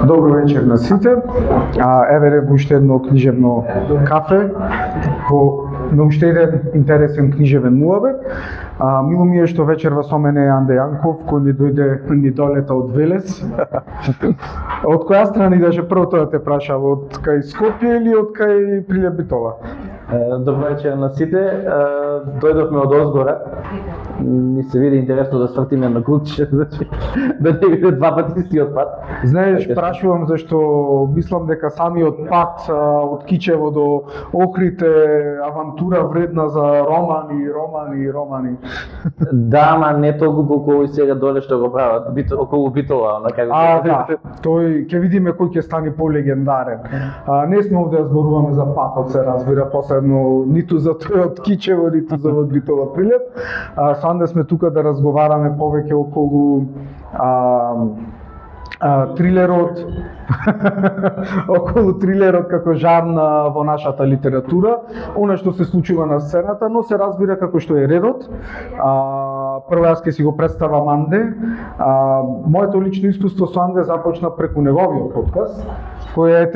Добро вечер на сите. Еве во уште едно книжевно кафе во на уште еден интересен книжевен муабет. Мило ми е што вечерва со мене е Анде Јанков, кој ни долета од Велес. Од која страна идеше првото да те прашав, од кај Скопје или од кај Прилеп Битола? Добро вечер на сите. Дојдовме од Озгора. Ни се види интересно да свртиме на клуче, значи да не биде два пати истиот пат. Знаеш, прашувам зашто мислам дека самиот пат од Кичево до Охрид е авантура вредна за романи. Да, ама не толку колку сега доле што го прават, околу Битола, на кај. Да, тој ќе видиме кој ќе стане полегендарен. Не сме овде да зборуваме за патот, се разбира, посебно ниту за тој од Кичево, ниту за од Битола Прилеп. Санда сме тука да разговараме повеќе околу трилерот, околу трилерот како жанр во нашата литература, она што се случува на сцената, но се разбира како што е редот. Прво јас ќе си го представам Анде. Моето лично искуство со Анде започна преку неговиот подкаст, кој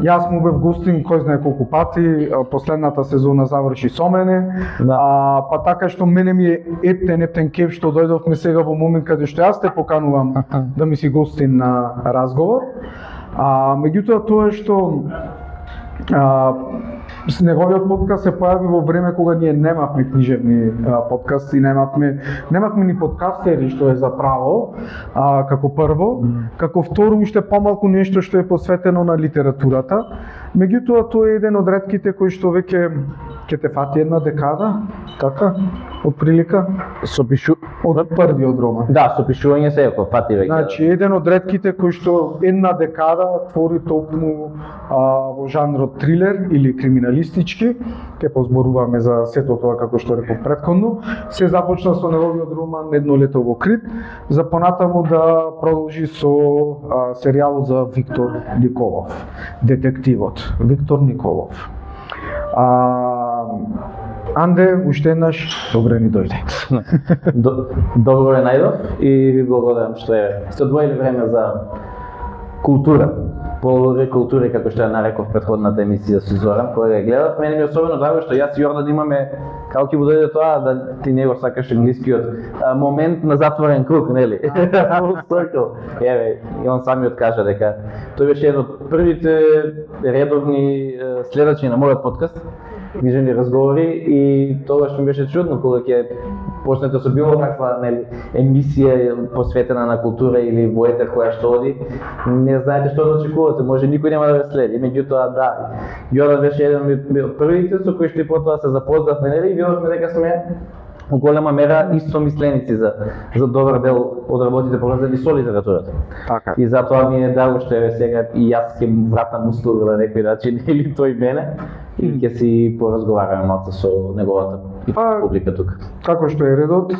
јас му бев гостин кој знае колку пати, последната сезона заврши со мене, па така што мене ми е ептен кеф што дојдовме сега во момент каде што јас те поканувам да ми си гостин на разговор. Меѓутоа тоа е што неговиот подкаст се појави во време кога ние немавме книжевни подкасти, немавме ни подкастери, што е за право, како прво, како второ уште помалку нешто што е посветено на литературата. Меѓутоа тоа е еден од ретките кои што веќе ќе те фати една декада, така, од прилика, од првиот роман. Да, со пишување се ако фати веќе. Значи, еден од ретките кои што една декада твори токму во жанрот трилер или криминалистички, ќе позборуваме за сето тоа како што реков претходно. Се започна со неговиот роман Едно лето во Крит, за понатаму да продолжи со серијалот за Виктор Николов, детективот Виктор Николов. Анде, уште еднаш, добре ни дојде. Добро е најдов и ви благодарам што сте одвоили време за култура. Полуре култури, како што ја нареков претходната емисија со Зоран, која ја гледав. Мене ми е особено драго што јас и Јордан имаме, како ќе дојде тоа, да ти не го сакаш англискиот момент на затворен круг, нели? Full circle. Еве, и он самиот кажа дека тој беше еден од првите редовни следачи на мојот подкаст, книжевни разговори, и тогаш ми беше чудно кога ќе почнете со било каква емисија посветена на култура или во етер која што оди, не знаете што да очекувате, може никој нема да ве следи. Меѓутоа да, Јордан беше еден од првите со кои што и потоа се запознавме, нели, и видовме дека сме во голема мера истомисленици за добар дел од работите поврзани со литературата. Така. И затоа ми е драго што еве сега и јас ќе вратам услуга на некој начин или тој мене и ќе си поразговараме малку со неговата публика тука. Како што е редот,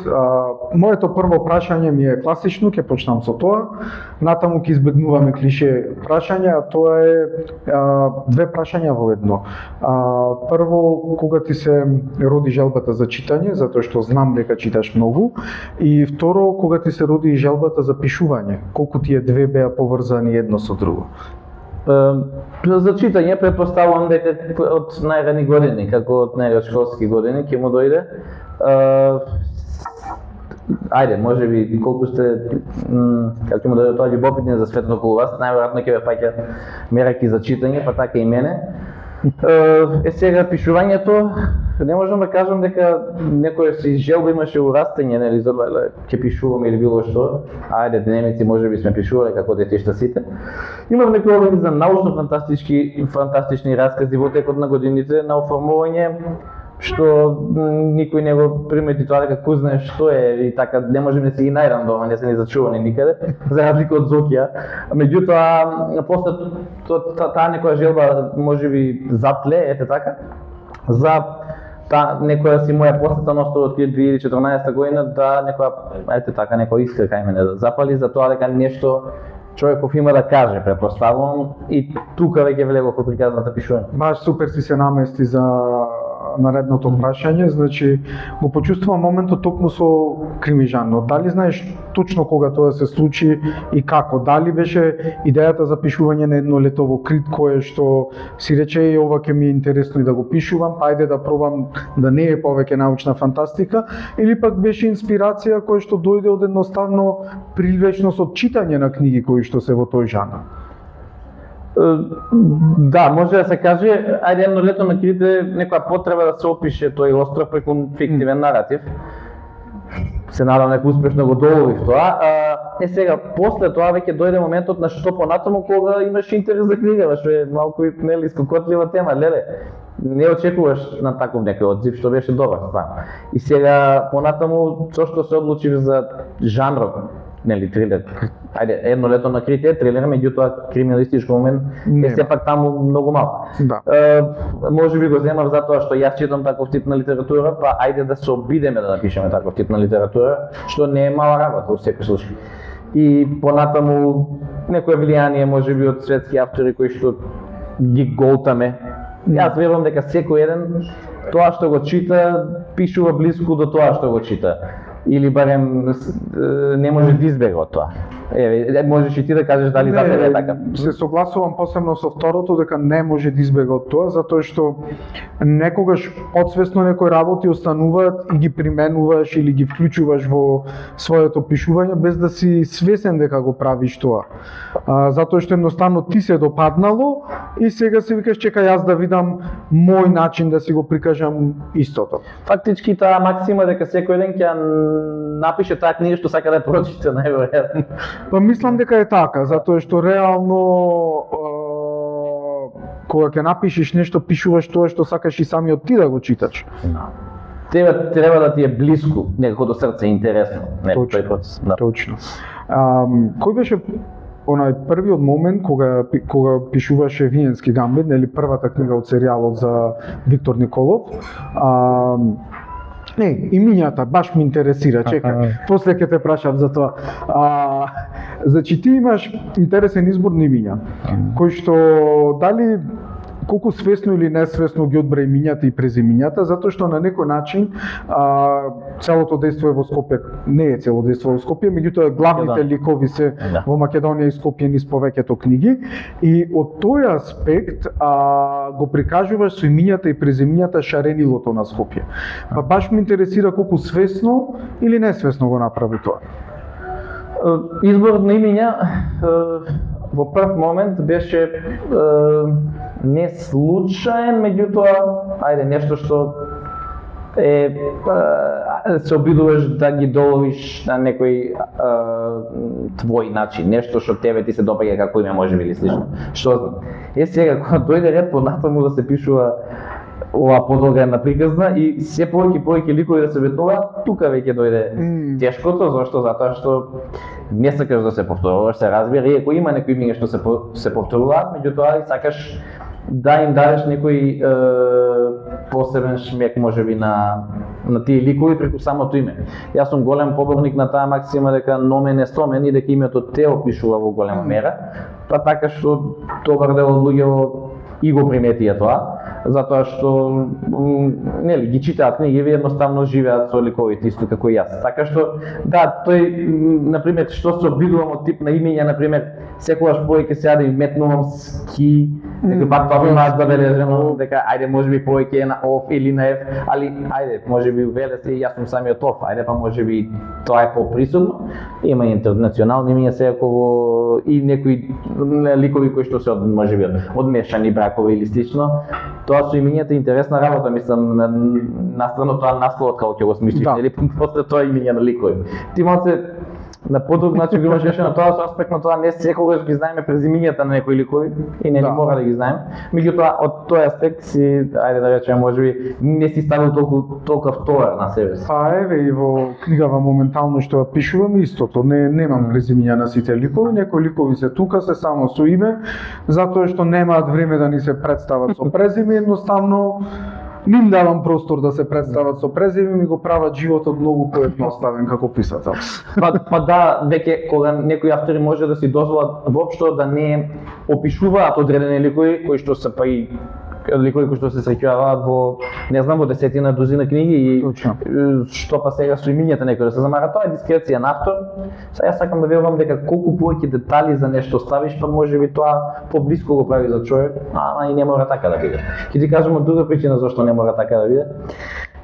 моето прво прашање ми е класично, ќе почнам со тоа. Натаму ќе избегнуваме клише прашања, тоа е две прашања во едно. Прво, кога ти се роди желбата за читање, затоа што знам дека читаш многу, и второ, кога ти се роди желбата за пишување, колку тие две беа поврзани едно со друго? За читање претпоставувам дека од најрани години, како од школски години ќе му дојде. Ајде, можеби колку сте како ќе му дојде тоа љубопитни за светот околу вас, најверојатно ќе ве фаќа мераки за читање, па така и мене. Сега пишувањето, не можам да кажам дека некоја си желба имаше урастање, нели, за ќе пишувам или било што. Ајде, дневници можеби сме пишувале како детишта сите. Имам некои обиди за научно-фантастични раскази во текот на годините на оформување, што никој не го примети тоа дека кој знае што е и така не можем да си ги најдам дома, не се ни зачувани никаде, за разлика од Зокија. Меѓутоа, после таа некоја желба можеби затле, ете така, за некоја си моја посета на островот 2014 година, да некоја искра кај мене да запали за тоа дека нешто човеков има да каже, претпоставувам, и тука веќе влегов во приказната пишување. Баш супер си се намести за наредното прашање, значи го почувствувам моментот токму со Кримижано. Дали знаеш точно кога тоа се случи и како? Дали беше идејата за пишување на едно лето во Крит кое што си рече и ова ќе ми е интересно и да го пишувам, ајде да пробам да не е повеќе научна фантастика, или пак беше инспирација која што дојде од едноставно привлечност од читање на книги кои што се во тој жанр? Да, може да се каже, ајде едно лето на Крит е некоја потреба да се опише тој остров преку фиктивен наратив. Се надам дека успешно го доловив тоа. Сега, после тоа веќе дојде моментот на што понатаму кога имаш интерес за книга, што е малку нели скокотлива тема, леле. Не очекуваш на таков некој одзив, што беше добар стварно. И сега понатаму што се одлучив за жанрот, нели трилер. Ајде, едно лето на Крит е трилер, меѓутоа криминалистичко момент е сепак таму многу мал. Да. Може би го земав затоа што јас читам таков тип на литература, па ајде да се обидеме да напишеме таков тип на литература, што не е мала работа во секој случај. И понатаму некое влијание можеби од светски автори кои што ги голтаме. Јас верувам дека секој еден тоа што го чита пишува блиску до тоа што го чита. Или барем не може да избега од тоа. Можеш и ти да кажеш дали за тебе е така. Се согласувам посебно со второто дека не може да избега од тоа, затоа што некогаш подсвесно некои работи остануваат и ги применуваш или ги вклучуваш во своето пишување без да си свесен дека го правиш тоа. Затоа што едноставно ти се допаднало и сега си викаш чекај јас да видам мој начин да си го прикажам истото. Фактички таа максима дека секој ден ќе напише таа книга што сака да прочита најверојатно. Па мислам дека е така, затоа што реално кога ќе напишеш нешто, пишуваш тоа што сакаш и самиот ти да го читаш. Тебе треба да ти е блиску, некако до срце, интересно, тој процес. Да. Точно. Кој беше онај првиот момент кога пишуваше Виенски гамбит, нели првата книга од серијалот за Виктор Николов? Не, имињата баш ме интересира, чекај. После ќе те прашам за тоа. Значи ти имаш интересен избор на имиња, кој што дали колку свесно или несвесно ги одбра имињата и презимињата, затоа што на некој начин целото дејство е во Скопје, не е цело дејство во Скопје, меѓутоа главните ликови се во Македонија и Скопје низ повеќето книги и од тој аспект го прикажуваш со имињата и презимињата шаренилото на Скопје. Па баш ме интересира колку свесно или несвесно го направи тоа. Изборот на имиња во прв момент беше не случаен, меѓутоа, ајде, нешто што се обидуваш да ги доловиш на некој твој начин, нешто што тебе ти се допаѓа како име можеби или слично. Што сега кога дојде ред понатаму да се пишува ова подолга приказна и се повеќе ликови да се ветнуваат, тука веќе дојде тешкото, зашто? Затоа што не сакаш да се повторуваш, се разбира, иако има некои имиња што се повторуваат, меѓутоа и сакаш да им дадеш некој посебен шмек можеби на тие ликови преку самото име. Јас сум голем поборник на таа максима дека номен е стомен и дека името те опишува во голема мера, па така што добар дел од луѓето и го приметија тоа, затоа што нели ги читаат книги, едноставно живеат со ликовите исто како и јас. Така што да, тој на пример што се обидувам од тип на имиња, на пример, секогаш повеќе се да им метнувам ски, дека пак тоа имаат забележено дека ајде можеби повеќе е на оф или на еф, али ајде можеби веле се јас сум самиот оф, ајде па можеби тоа е поприсутно. Има интернационални имиња секако и некои ликови кои што се можеби одмешани бракови или слично. Тоа со имињата е интересна работа, мислам, настрано тоа насловот како ќе го смислиш, нели, после тоа имиња на ликови. Ти малце на подруг начин го имаш решено тоа со аспект на тоа не секогаш ги знаеме презимињата на некои ликови и не мора да ги знаеме. Меѓутоа од тој аспект си, ајде да речеме, можеби не си ставил толку товар на себе си. Па еве и во книгава моментално што ја пишувам истото, немам презимиња на сите ликови, некои ликови се тука се само со име, затоа што немаат време да ни се представат со презиме, едноставно ним давам простор да се представат со презиме, ми го прават животот многу поедноставен како писател. Па да, веќе кога некои автори може да си дозволат воопшто да не опишуваат одредени ликови кои што се па и ликови кои што се среќаваат во, не знам, во десетина дузина книги и Точно. што па сега со имињата некој да се замара, тоа е дискреција на автор. Сега сакам да верувам дека колку повеќе детали за нешто ставиш, па можеби тоа поблиску го прави за човек, ама и не мора така да биде. Ќе ти кажам од друга причина зашто не мора така да биде.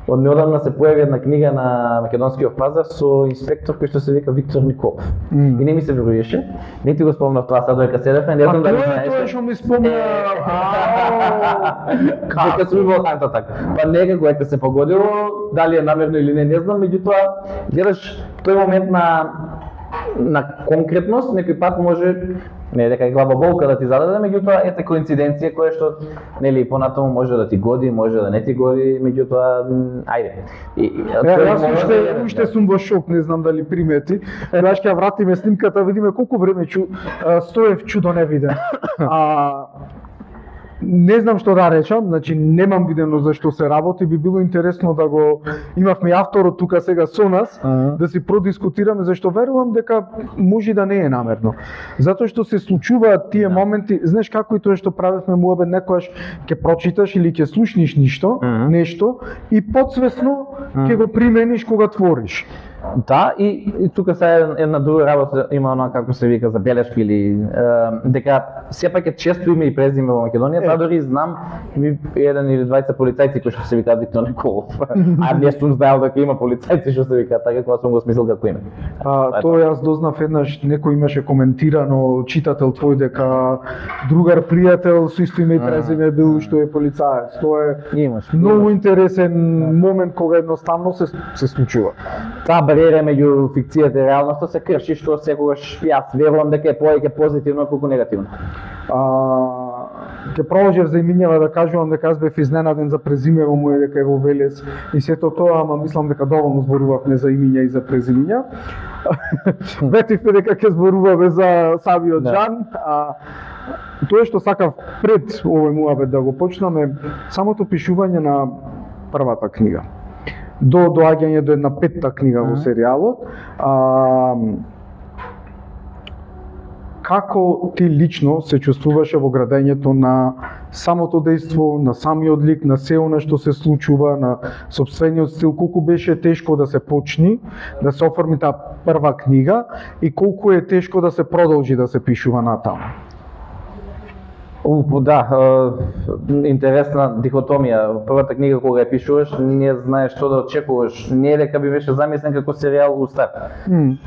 Од неодамна се појави една книга на македонскиот пазар со инспектор кој што се вика Виктор Николов. И не ми се веруваше, не ти го спомнав тоа сад дека седевме, не знам дали знаеш. Тоа што ми спомна. Дека сум во така. Па некако ете се погодило, дали е намерно или не знам, меѓутоа гледаш тој момент на конкретност, некој пат може не дека е глава болка да ти зададе, меѓутоа ете коинциденција која што нели понатаму може да ти годи, може да не ти годи, меѓутоа ајде. Јас уште сум во шок, не знам дали примети. Јас ќе вратиме снимката, видиме колку време Стоев чудо не виде. Не знам што да речам, значи немам видено за што се работи, би било интересно да го имавме авторот тука сега со нас, да си продискутираме, зашто верувам дека може да не е намерно. Затоа што се случуваат тие моменти, знаеш како и тоа што правевме муабет, некојаш ќе прочиташ или ќе слушниш нешто и подсвесно ќе го примениш кога твориш. Да, и тука сега една друга работа има она како се вика забелешки или дека сепак е често име и презиме во Македонија, таа дори знам еден или двајца полицајци кои што се викаат Виктор Николов. А не сум знаел дека има полицајци што се викаат така, кога сум го смислил како име. Тоа јас дознав еднаш, некој имаше коментирано, читател твој, дека другар пријател со исто име и презиме бил што е полицаец. Тоа е многу интересен момент кога едноставно се случува. Таа бариера меѓу фикцијата и реалноста се крши, што секогаш јас верувам дека е повеќе позитивно колку негативно. Ќе продолжев за имињава да кажувам дека јас бев изненаден за презимево му дека е во Велес и сето тоа, ама мислам дека доволно зборувавме за имиња и за презимиња. Ветивме дека ќе зборуваме за самиот Џан. Тоа што сакав пред овој муабет да го почнаме, самото пишување на првата книга. До доаѓање до една петта книга во серијалот, како ти лично се чувствуваше во градењето на самото дејство, на самиот лик, на се она што се случува, на сопствениот стил, колку беше тешко да се почни, да се оформи таа прва книга и колку е тешко да се продолжи да се пишува натаму? Да, интересна дихотомија. Првата книга кога ја пишуваш, не знаеш што да очекуваш. Не е дека би беше замислен како серијал у старт.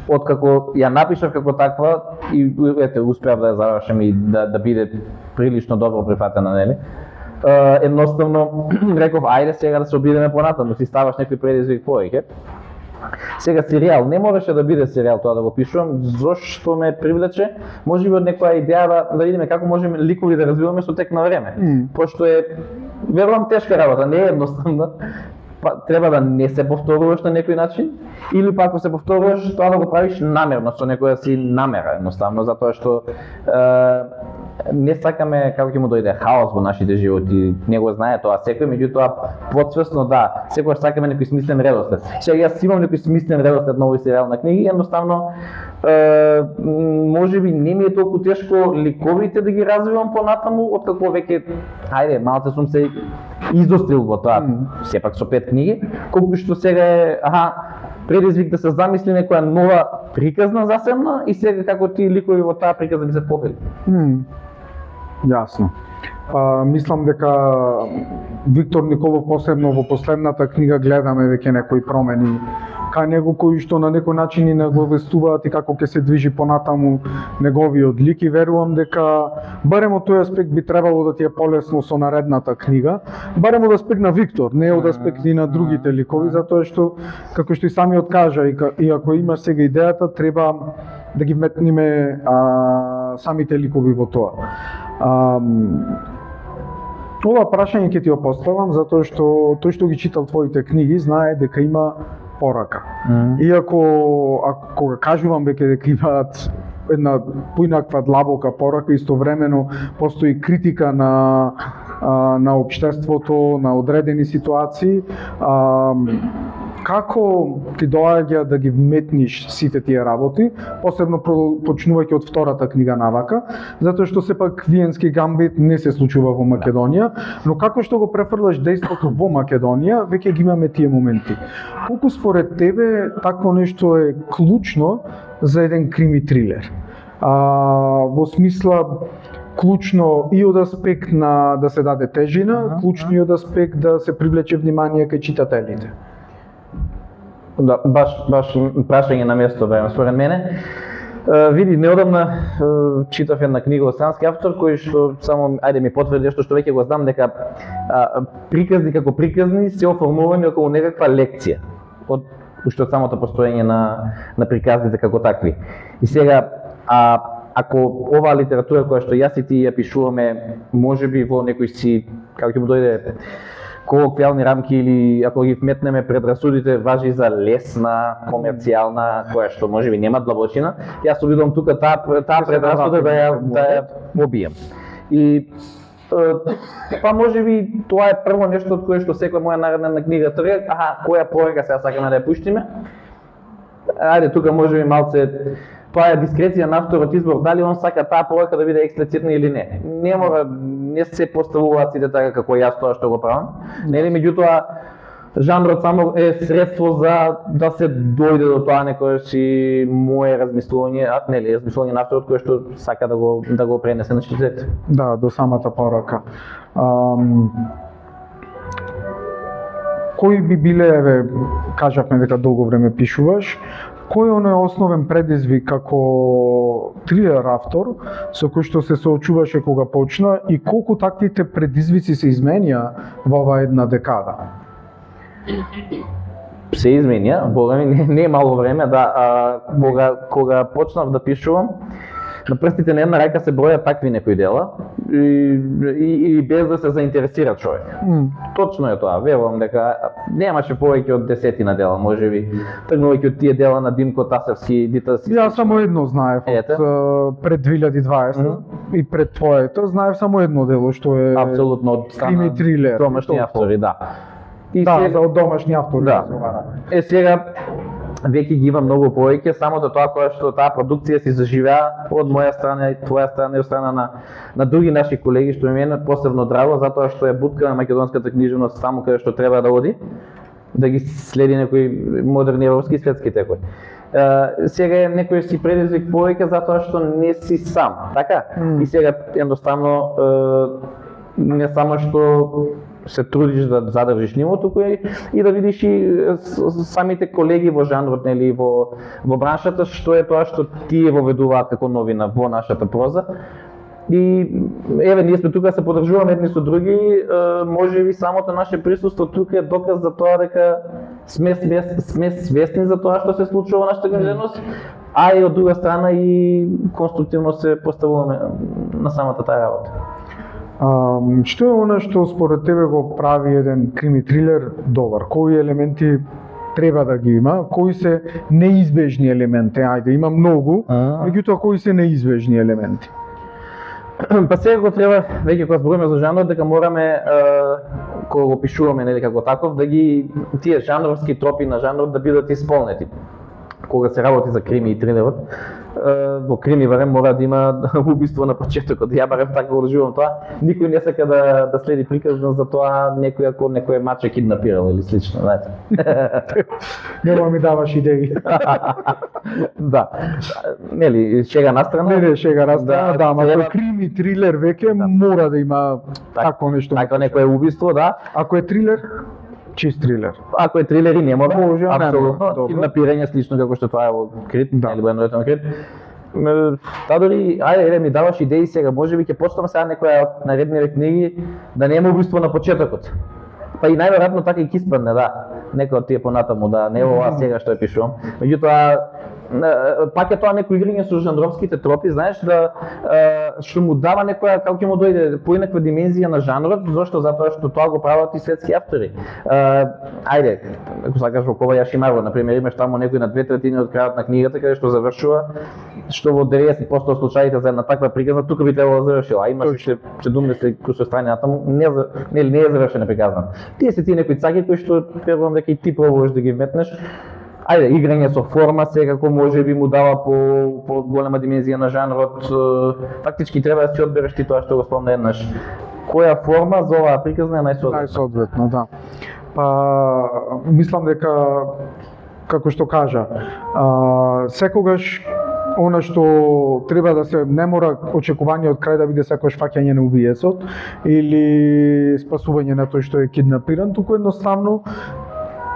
Откако ја напишав како таква и ете успеав да ја завршам и да биде прилично добро прифатена, нели? Едноставно реков ајде сега да се обидеме понатаму, си ставаш некој предизвик повеќе. Сега серијал не можеше да биде серијал тоа да го пишувам, зошто ме привлече, можеби од некоја идеја да видиме како можеме ликови да развиваме со тек на време. Пошто е верувам тешка работа, не е едноставно. Треба да не се повторуваш на некој начин или пак ако се повторуваш тоа да го правиш намерно, со некоја си намера едноставно, затоа што не сакаме како ќе му дојде хаос во нашите животи, не го знае тоа секој, меѓутоа подсвесно да, секогаш сакаме некој смислен редослед. Сега јас имам некој смислен редослед на овој серијал на книги, едноставно можеби не ми е толку тешко ликовите да ги развивам понатаму, откако веќе ајде малце сум се изострил во тоа, сепак со 5 книги, колку што сега е предизвик да се замисли некоја нова приказна засебна и сега како ти ликови во таа приказна би се вклопили. Јасно. Мислам дека Виктор Николов посебно во последната книга гледаме веќе некои промени кај него кои што на некој начин и наговестуваат и како ќе се движи понатаму неговиот лик и верувам дека барем од тој аспект би требало да ти е полесно со наредната книга, барем од аспект на Виктор, не од аспект и на другите ликови, затоа што како што и самиот кажа и ако имаш сега идејата треба да ги вметниме самите ликови во тоа. Ова прашање ќе ти го поставам затоа што тој што ги читал твоите книги знае дека има порака. Иако кога кажувам дека имаат една поинаква длабока порака, истовремено постои критика на општеството, на одредени ситуации, Како ти доаѓа да ги вметниш сите тие работи, посебно почнувајќи од втората книга навака, затоа што сепак Виенски гамбит не се случува во Македонија, но како што го префрлаш дејството во Македонија, веќе ги имаме тие моменти. Колку според тебе такво нешто е клучно за еден крими трилер? Во смисла клучно и од аспект на да се даде тежина, клучно и од аспект да се привлече внимание кај читателите. Да, баш прашање на место бе. Според мене, види, неодамна читав една книга од странски автор кој што само ми потврди што веќе го знам, дека приказни како приказни се оформувани околу некаква лекција уште од самото постоење на приказните како такви. И сега ако оваа литература која што јас и ти ја пишуваме, можеби во некој си, како ќе му дојде, колоквијални рамки или ако ги вметнеме предрасудите, важи за лесна, комерцијална, која што можеби нема длабочина, јас обидувам тука таа предрасуда да ја побијам. И па можеби тоа е прво нешто од кое што секоја моја наредна книга трга, која порека сега сакаме да ја пуштиме. Ајде, тука можеби малце тоа е дискреција на авторот избор, дали он сака таа порека да биде експлицитна или не. Не мора, не се поставуваат сите така како јас тоа што го правам. Нели, меѓутоа жанрот само е средство за да се дојде до тоа некој си мое размислување, нели, размислување на авторот кој што сака да го пренесе на читателите. Да, до самата порака. Кои би биле, еве, кажавме дека долго време пишуваш, кој е оној основен предизвик како трилер автор со кој што се соочуваше кога почна и колку таквите предизвици се изменија во оваа една декада? Се изменија, бога ми, не е мало време, да, кога почнав да пишувам, на прстите на една рака се броја такви некои дела и без да се заинтересира човек. Точно е тоа, верувам дека немаше повеќе од 10 дела, можеби, тргнувајќи од тие дела на Димко Тасевски, Дита Си. Јас само едно знаев од пред 2020 и пред твоето, знаев само едно дело што е апсолутно од крими трилер. Домашни автори, да. Да, за од домашни автори. Да. Сега веќе ги има многу повеќе, само до тоа кога што таа продукција си заживеа од моја страна и твоја страна и од страна на други наши колеги, што ми е посебно драго, затоа што е бутка на македонската книжевност таму каде што треба да оди, да ги следи некои модерни европски и светски текови. Сега е некој си предизвик повеќе затоа што не си сам, така? И сега едноставно не само што се трудиш да задржиш ниво туку и да видиш и самите колеги во жанрот, нели, во браншата, што е тоа што тие воведуваат како новина во нашата проза. И еве, ние сме тука се подржуваме едни со други, можеби самото наше присуство тука е доказ за тоа дека сме свесни за тоа што се случува во нашата граѓаност, а и од друга страна и конструктивно се поставуваме на самата таа работа. Што е она што според тебе го прави еден крими трилер добар? Кои елементи треба да ги има? Кои се неизбежни елементи? Ајде, има многу, меѓутоа кои се неизбежни елементи? Па сега го треба, веќе кога збориме за жанрот, дека мораме, кога го пишуваме, нели, како таков, да ги тие жанровски тропи на жанрот да бидат исполнети. Кога се работи за крими и трилерот, во крими барем мора да има убиство на почетокот. Ја барем така го доживувам тоа. Никој не сака да следи приказна за тоа некој ако некој маче киднапирал или слично, знаете. Нема ми даваш идеи. Да. Нели, шега настрана? Не, шега настрана, да, ама кој крими трилер веќе мора да има такво нешто. Така некое убиство, да. Ако е трилер, чист трилер. Ако е трилер и не мора, може, апсолутно. Напирање слично како што тоа е во Крит, или во едно Крит. Та дори, ајде, ми даваш идеи сега, можеби ќе почнам сега некоја од наредниве книги да нема убиство на почетокот. Па и најверојатно така и ќе испадне, да. Некој од тие понатаму, да, не ова сега што ја пишувам. Меѓутоа, пак е тоа некој играње со жанровските тропи, знаеш, да што му дава некоја, како ќе му дојде поинаква димензија на жанрот, зашто? Затоа што тоа го прават и светски автори. Ајде, ако сакаш во Кобаяши Маруо, например, имаш таму некој на 2/3 од крајот на книгата каде што завршува, што во 90% од случаите за една таква приказна тука би требало да завршила, а имаш уште 70 кусур страни натаму, не е завршена приказна. Тие се тие некои цаги кои што верувам дека и ти пробуваш да ги метнеш. Ајде, играње со форма секако може би му дава по голема димензија на жанрот. Фактички треба да си одбереш ти тоа што го спомна еднаш. Која форма за оваа приказна е најсоодветна? Најсоодветна, да. Па мислам дека, како што кажа, секогаш она што треба да се не мора очекување од крај да биде секогаш фаќање на убиецот или спасување на тој што е киднапиран, туку едноставно,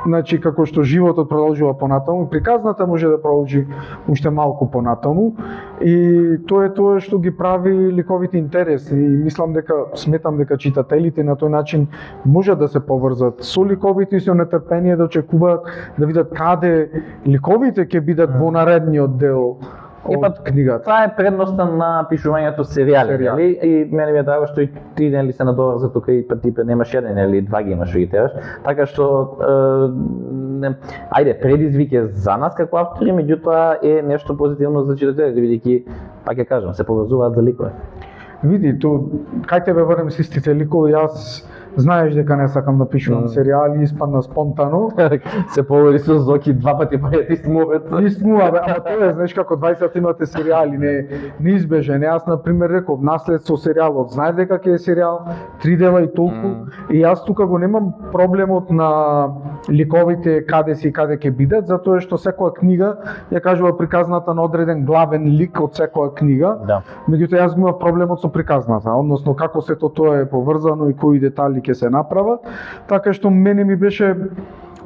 значи како што животот продолжува понатаму, приказната може да продолжи уште малку понатаму и тоа е тоа што ги прави ликовите интересни и сметам дека читателите на тој начин можат да се поврзат со ликовите и со нетрпение да очекуваат да видат каде ликовите ќе бидат во наредниот дел од книгата. Тоа е предноста на пишувањето серијали, нели? И мене ми е драго што и ти нели се надоврза тука и ти немаш еден или два ги имаш што ги тераш. Така што ајде, предизвик е за нас како автори, меѓутоа е нешто позитивно за читателите, бидејќи пак ќе кажам, се поврзуваат за ликови. Види, кај тебе барем се истите ликови, јас знаеш дека не сакам да пишувам серијали, испадна спонтано. Се повери со Зоки два пати па ја ти смуват. Ама тоа е, знаеш како 20 имате серијали, неизбежен. Јас на пример реков Наследство серијалот, знаев дека ќе е серијал, 3 дела и толку. И јас тука го немам проблемот на ликовите каде си и каде ќе бидат, затоа што секоја книга ја кажува приказната на одреден главен лик од секоја книга. Да. Меѓутоа јас имав проблемот со приказната, односно како сето тоа е поврзано и кои детали ќе се направат, така што мене ми беше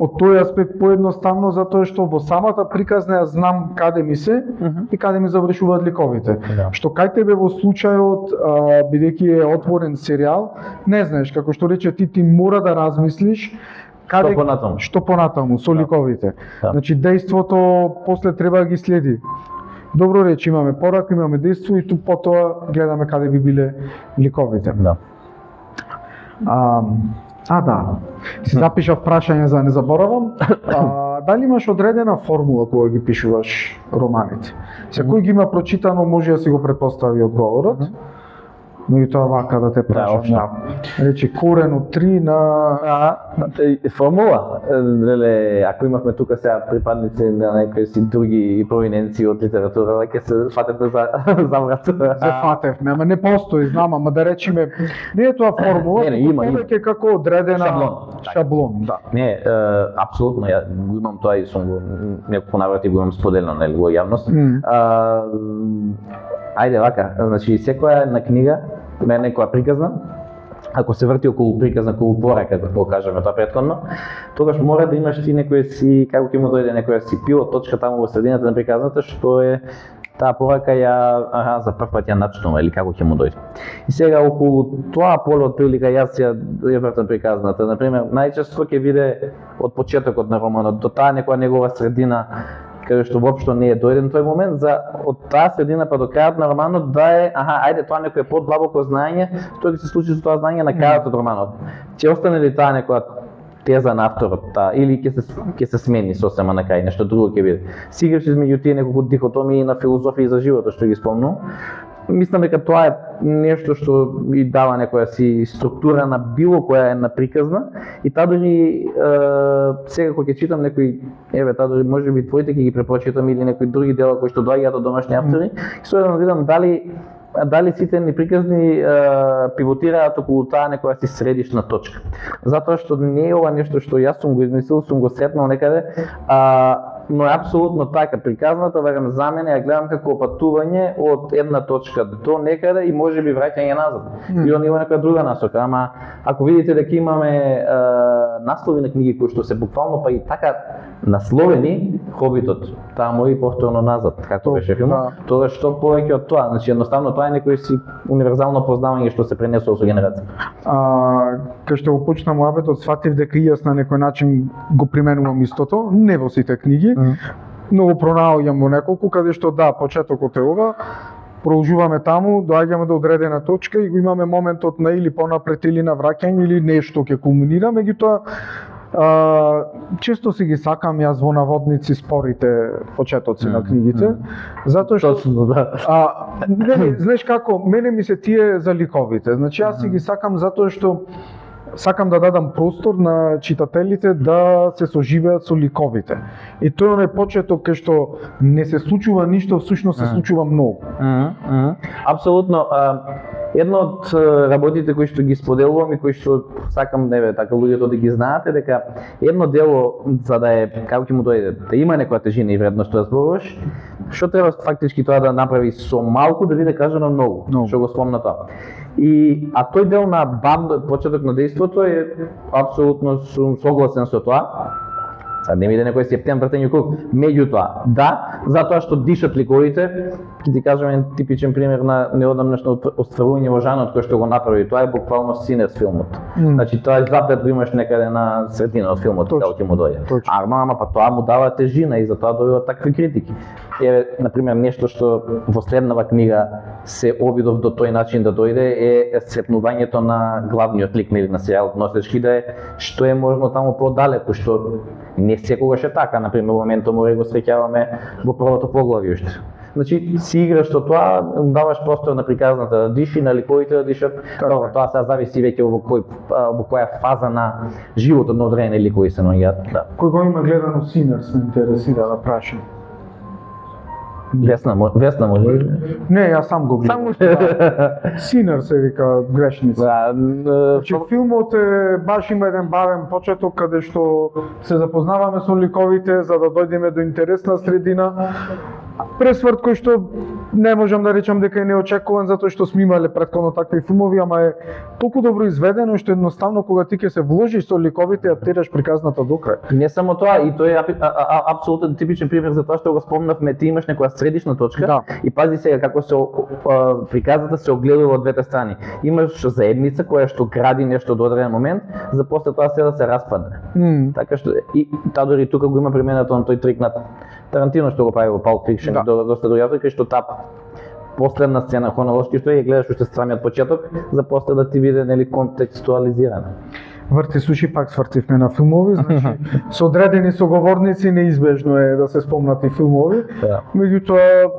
од тој аспект поедноставно затоа што во самата приказна ја знам каде ми се и каде ми завршуваат ликовите. Да. Што кај тебе во случајот, бидејќи е отворен серијал, не знаеш, како што рече ти мора да размислиш каде што понатаму со ликовите. Да. Значи дејството после треба да ги следи. Добро рече, имаме порака, имаме дејство и потоа гледаме каде би биле ликовите. Да. Да. Си запишав прашање за да не заборавам. Дали имаш одредена формула кога ги пишуваш романите? Секој ги има прочитано, може да си го претпостави одговорот. Меѓутоа вака да те прашам. Речи корен од 3 на формула. Ако имавме тука сега припадници на некои си други провиненции од литература, ќе се фатевме за врат. Се фатевме, ама не постои, знам, ама да речеме, не е тоа формула, повеќе како одредена шаблон, да. Не, апсолутно, ја го имам тоа и сум го неколку наврати го имам споделено нели во јавност. Ајде вака, значи секоја една книга, некоја приказна, ако се врти околу приказна, околу порака, како кажеме тоа претходно, тогаш мора да имаш ти некој си, како ќе му дојде некоја си пилот точка таму во средината на приказната, што е таа порака ја за прв пат ја начнува или како ќе му дојде. И сега околу тоа поле од прилика јас ја вртам приказната. Например, најчесто ќе биде од почетокот на романот до таа некоја негова средина каде што воопшто не е дојден тој момент, за од таа средина па до крајот на романот да е, ајде тоа некое подлабоко знаење, што ќе се случи со тоа знаење на крајот од романот. Ќе остане ли таа некоја теза на авторот, или ќе се смени сосема на крај, нешто друго ќе биде. Сиграш измеѓу тие неколку дихотомии на филозофија за животот што ги спомнувам. Мислам дека тоа е нешто што и дава некоја си структура на било која една приказна и таа дори сега кога ќе читам некои, таа дори можеби твоите ќе ги препорачитам или некои други дела кои што доаѓаат од домашни автори, ќе се да видам дали сите ни приказни пивотираат околу таа некоја си средишна точка. Затоа што не е ова нешто што јас сум го измислил, сум го сретнал некаде, но е апсолутно така. Приказната, верам, за мене ја гледам како патување од една точка до некаде и можеби враќање назад. И он има некоја друга насока, ама ако видите дека имаме наслови на книги кои што се буквално па и така насловени, Хобитот, таму и повторно назад, како беше филмот, тоа што повеќе од тоа, значи едноставно тоа е некој си универзално познавање што се пренесува со генерација. Кај што го почна муабетот, сфатив дека и јас на некој начин го применувам истото, не во сите книги. многу пронаоѓам во неколку, каде што да, почетокот е ова, продолжуваме таму, доаѓаме до одредена точка и го имаме моментот на или понапред или на враќање или нешто ќе кулминира, меѓутоа често си ги сакам јас во наводници спорите почетоци на книгите, затоа што Точно, да. не, знаеш како, мене ми се тие за ликовите. Значи јас си ги сакам затоа што сакам да дадам простор на читателите да се соживеат со ликовите. И тој е оној почеток кај што не се случува ништо, всушност се случува многу. Апсолутно. Едно од работите кои што ги споделувам и кои што сакам така луѓето да ги знаат е дека едно дело за да е како ќе му дојде, да има некоја тежина и вредност што зборуваш, што треба фактички тоа да направи со малку да биде кажано многу, што го спомна тоа. Тој дел на почеток на дејството е апсолутно сум согласен со тоа. Сад не ми иде некој септем вртење круг. Меѓутоа, да, затоа што дишат ликовите, ќе ти кажам еден типичен пример на неодамнешно остварување во жанрот кој што го направи. Тоа е буквално Синерс филмот. Значи тоа е запет го имаш некаде на средина од филмот како ќе му дојде. Ама па тоа му дава тежина и затоа добива такви критики. Е, например, нешто што во следнава книга се обидов до тој начин да дојде е сцепнувањето на главниот лик на серијалот Носечки да е што е можно таму подалеку, што не секогаш е така. Например, во моментот море го среќаваме во првото поглавје уште. Значи, си играш со тоа, даваш простор на приказната да диши, на ликовите да дишат. Добро, тоа се зависи веќе во која фаза на животот на одредени ликови се наоѓаат. Да. Кој го има гледано Синерс ме интересира да прашам. Весна може. Не, јас сам го гледам. Синер се вика грешница. Значи филмот е баш има еден бавен почеток каде што се запознаваме со ликовите за да дојдеме до интересна средина. Пресврт кој што не можам да речам дека е неочекуван затоа што сме имале претходно такви филмови, ама е толку добро изведено што едноставно кога ти ќе се вложиш со ликовите ја тераш приказната до крај. Не само тоа, и тој е апсолутно типичен пример за тоа што го спомнавме, ти имаш некоја средишна точка и пази сега како се приказната се огледува од двете страни. Имаш заедница која што гради нешто до одреден момент, за после тоа се да се распадне. Така што и таа дори тука го има применето на тој трик на Тарантино што го прави во Pulp Fiction, доста дојасно, кај што таа последна сцена хронолошки што ја гледаш уште самиот почеток, за после да ти биде нели контекстуализирана. Врти слуши пак свртивме на филмови, значи со одредени соговорници неизбежно е да се спомнат и филмови, меѓутоа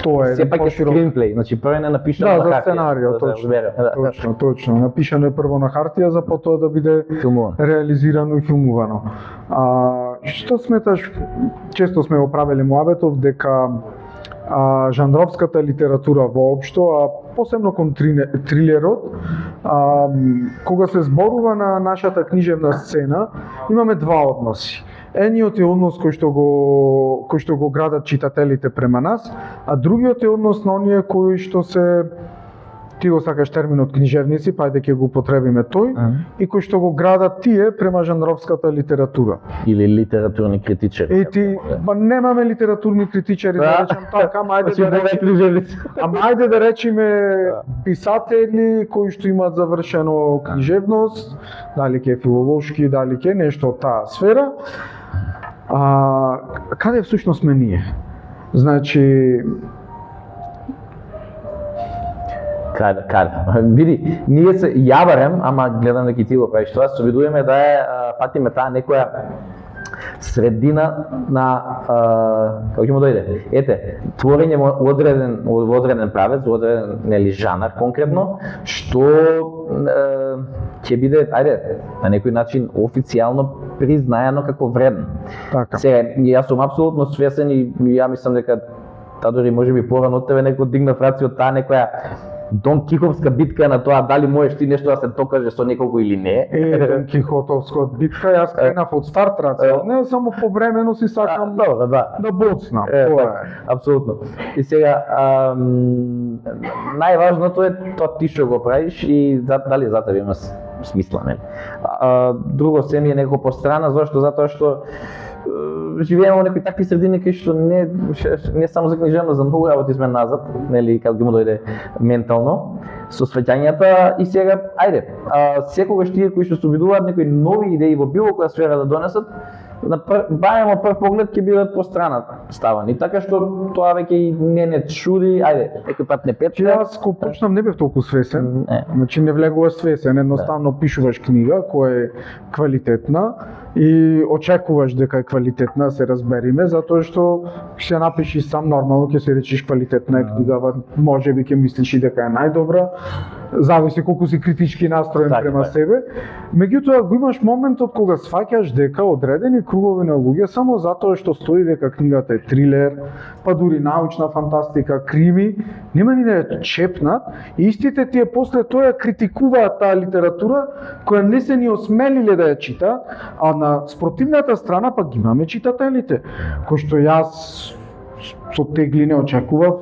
тоа е сепак е скринплей, значи прво не напишано на хартија. За сценарио, точно. Напишано е прво на хартија за потоа да биде реализирано и филмувано. Што сметаш, често сме го правеле муабетов дека жанровската литература воопшто, а посебно кон трилерот, кога се зборува на нашата книжевна сцена, имаме два односи. Едниот е однос кој што го градат читателите према нас, а другиот е однос на оние кои што се, ти го сакаш терминот книжевници, па ајде ќе го употребиме тој, и кои што го градат тие према жанровската литература. Или литературни критичари. И ти, немаме литературни критичари, да речем така, ајде да речеме писатели кои што имаат завршено книжевност, дали ќе е филолошки, дали ќе нешто од таа сфера. Каде всушност сме ние? Значи, Каде? Види, ние се ја барем, ама гледам дека ти го правиш тоа, се обидуваме да патиме таа некоја средина на како ќе му дојде. Ете, творење во одреден правец, во одреден нели жанр конкретно, што ќе биде, ајде, на некој начин официјално признаено како вредно. Така. Сега, јас сум апсолутно свесен и ја мислам дека та дори можеби порано од тебе некој дигнав раци од таа некоја Дон Киховска битка на тоа дали можеш ти нешто да се докажеш со некого или не. Дон Кихотовска битка, јас кренав од старт раци, не само повремено си сакам да боцнам. Апсолутно. И сега најважното е тоа ти што го правиш и дали за тебе има смисла, нели? Друго се ми е некако по страна, зашто? Затоа што живееме во некои такви средини кај што не само за книжевност, за многу работи сме назад, нели, како ги му дојде ментално со свеќањата и сега ајде, секогаш тие кои што се обидуваат некои нови идеи во било која сфера да донесат, барем прв поглед ќе бидат по страна ставани, така што тоа веќе и не чуди, ајде, некој пат не петка. Јас кога почнав не бев толку свесен, значи не влегуваш свесен, едноставно пишуваш книга која е квалитетна и очекуваш дека е квалитетна, се разбериме, затоа што ќе се напишеш сам нормално, ќе се речеш квалитетна е книгава, можеби ќе мислиш и дека е најдобра, зависи колку си критички настроен према себе. Меѓутоа го имаш моментот кога сфаќаш дека одредени кругови на луѓе само затоа што стои дека книгата е трилер, па дури научна фантастика, крими, нема ни да ја чепнат и истите тие после тоа критикуваат таа литература која не се ни осмелиле да ја читаат, а на спротивната страна пак ги имаме читателите, кои што јас со тегли не очекував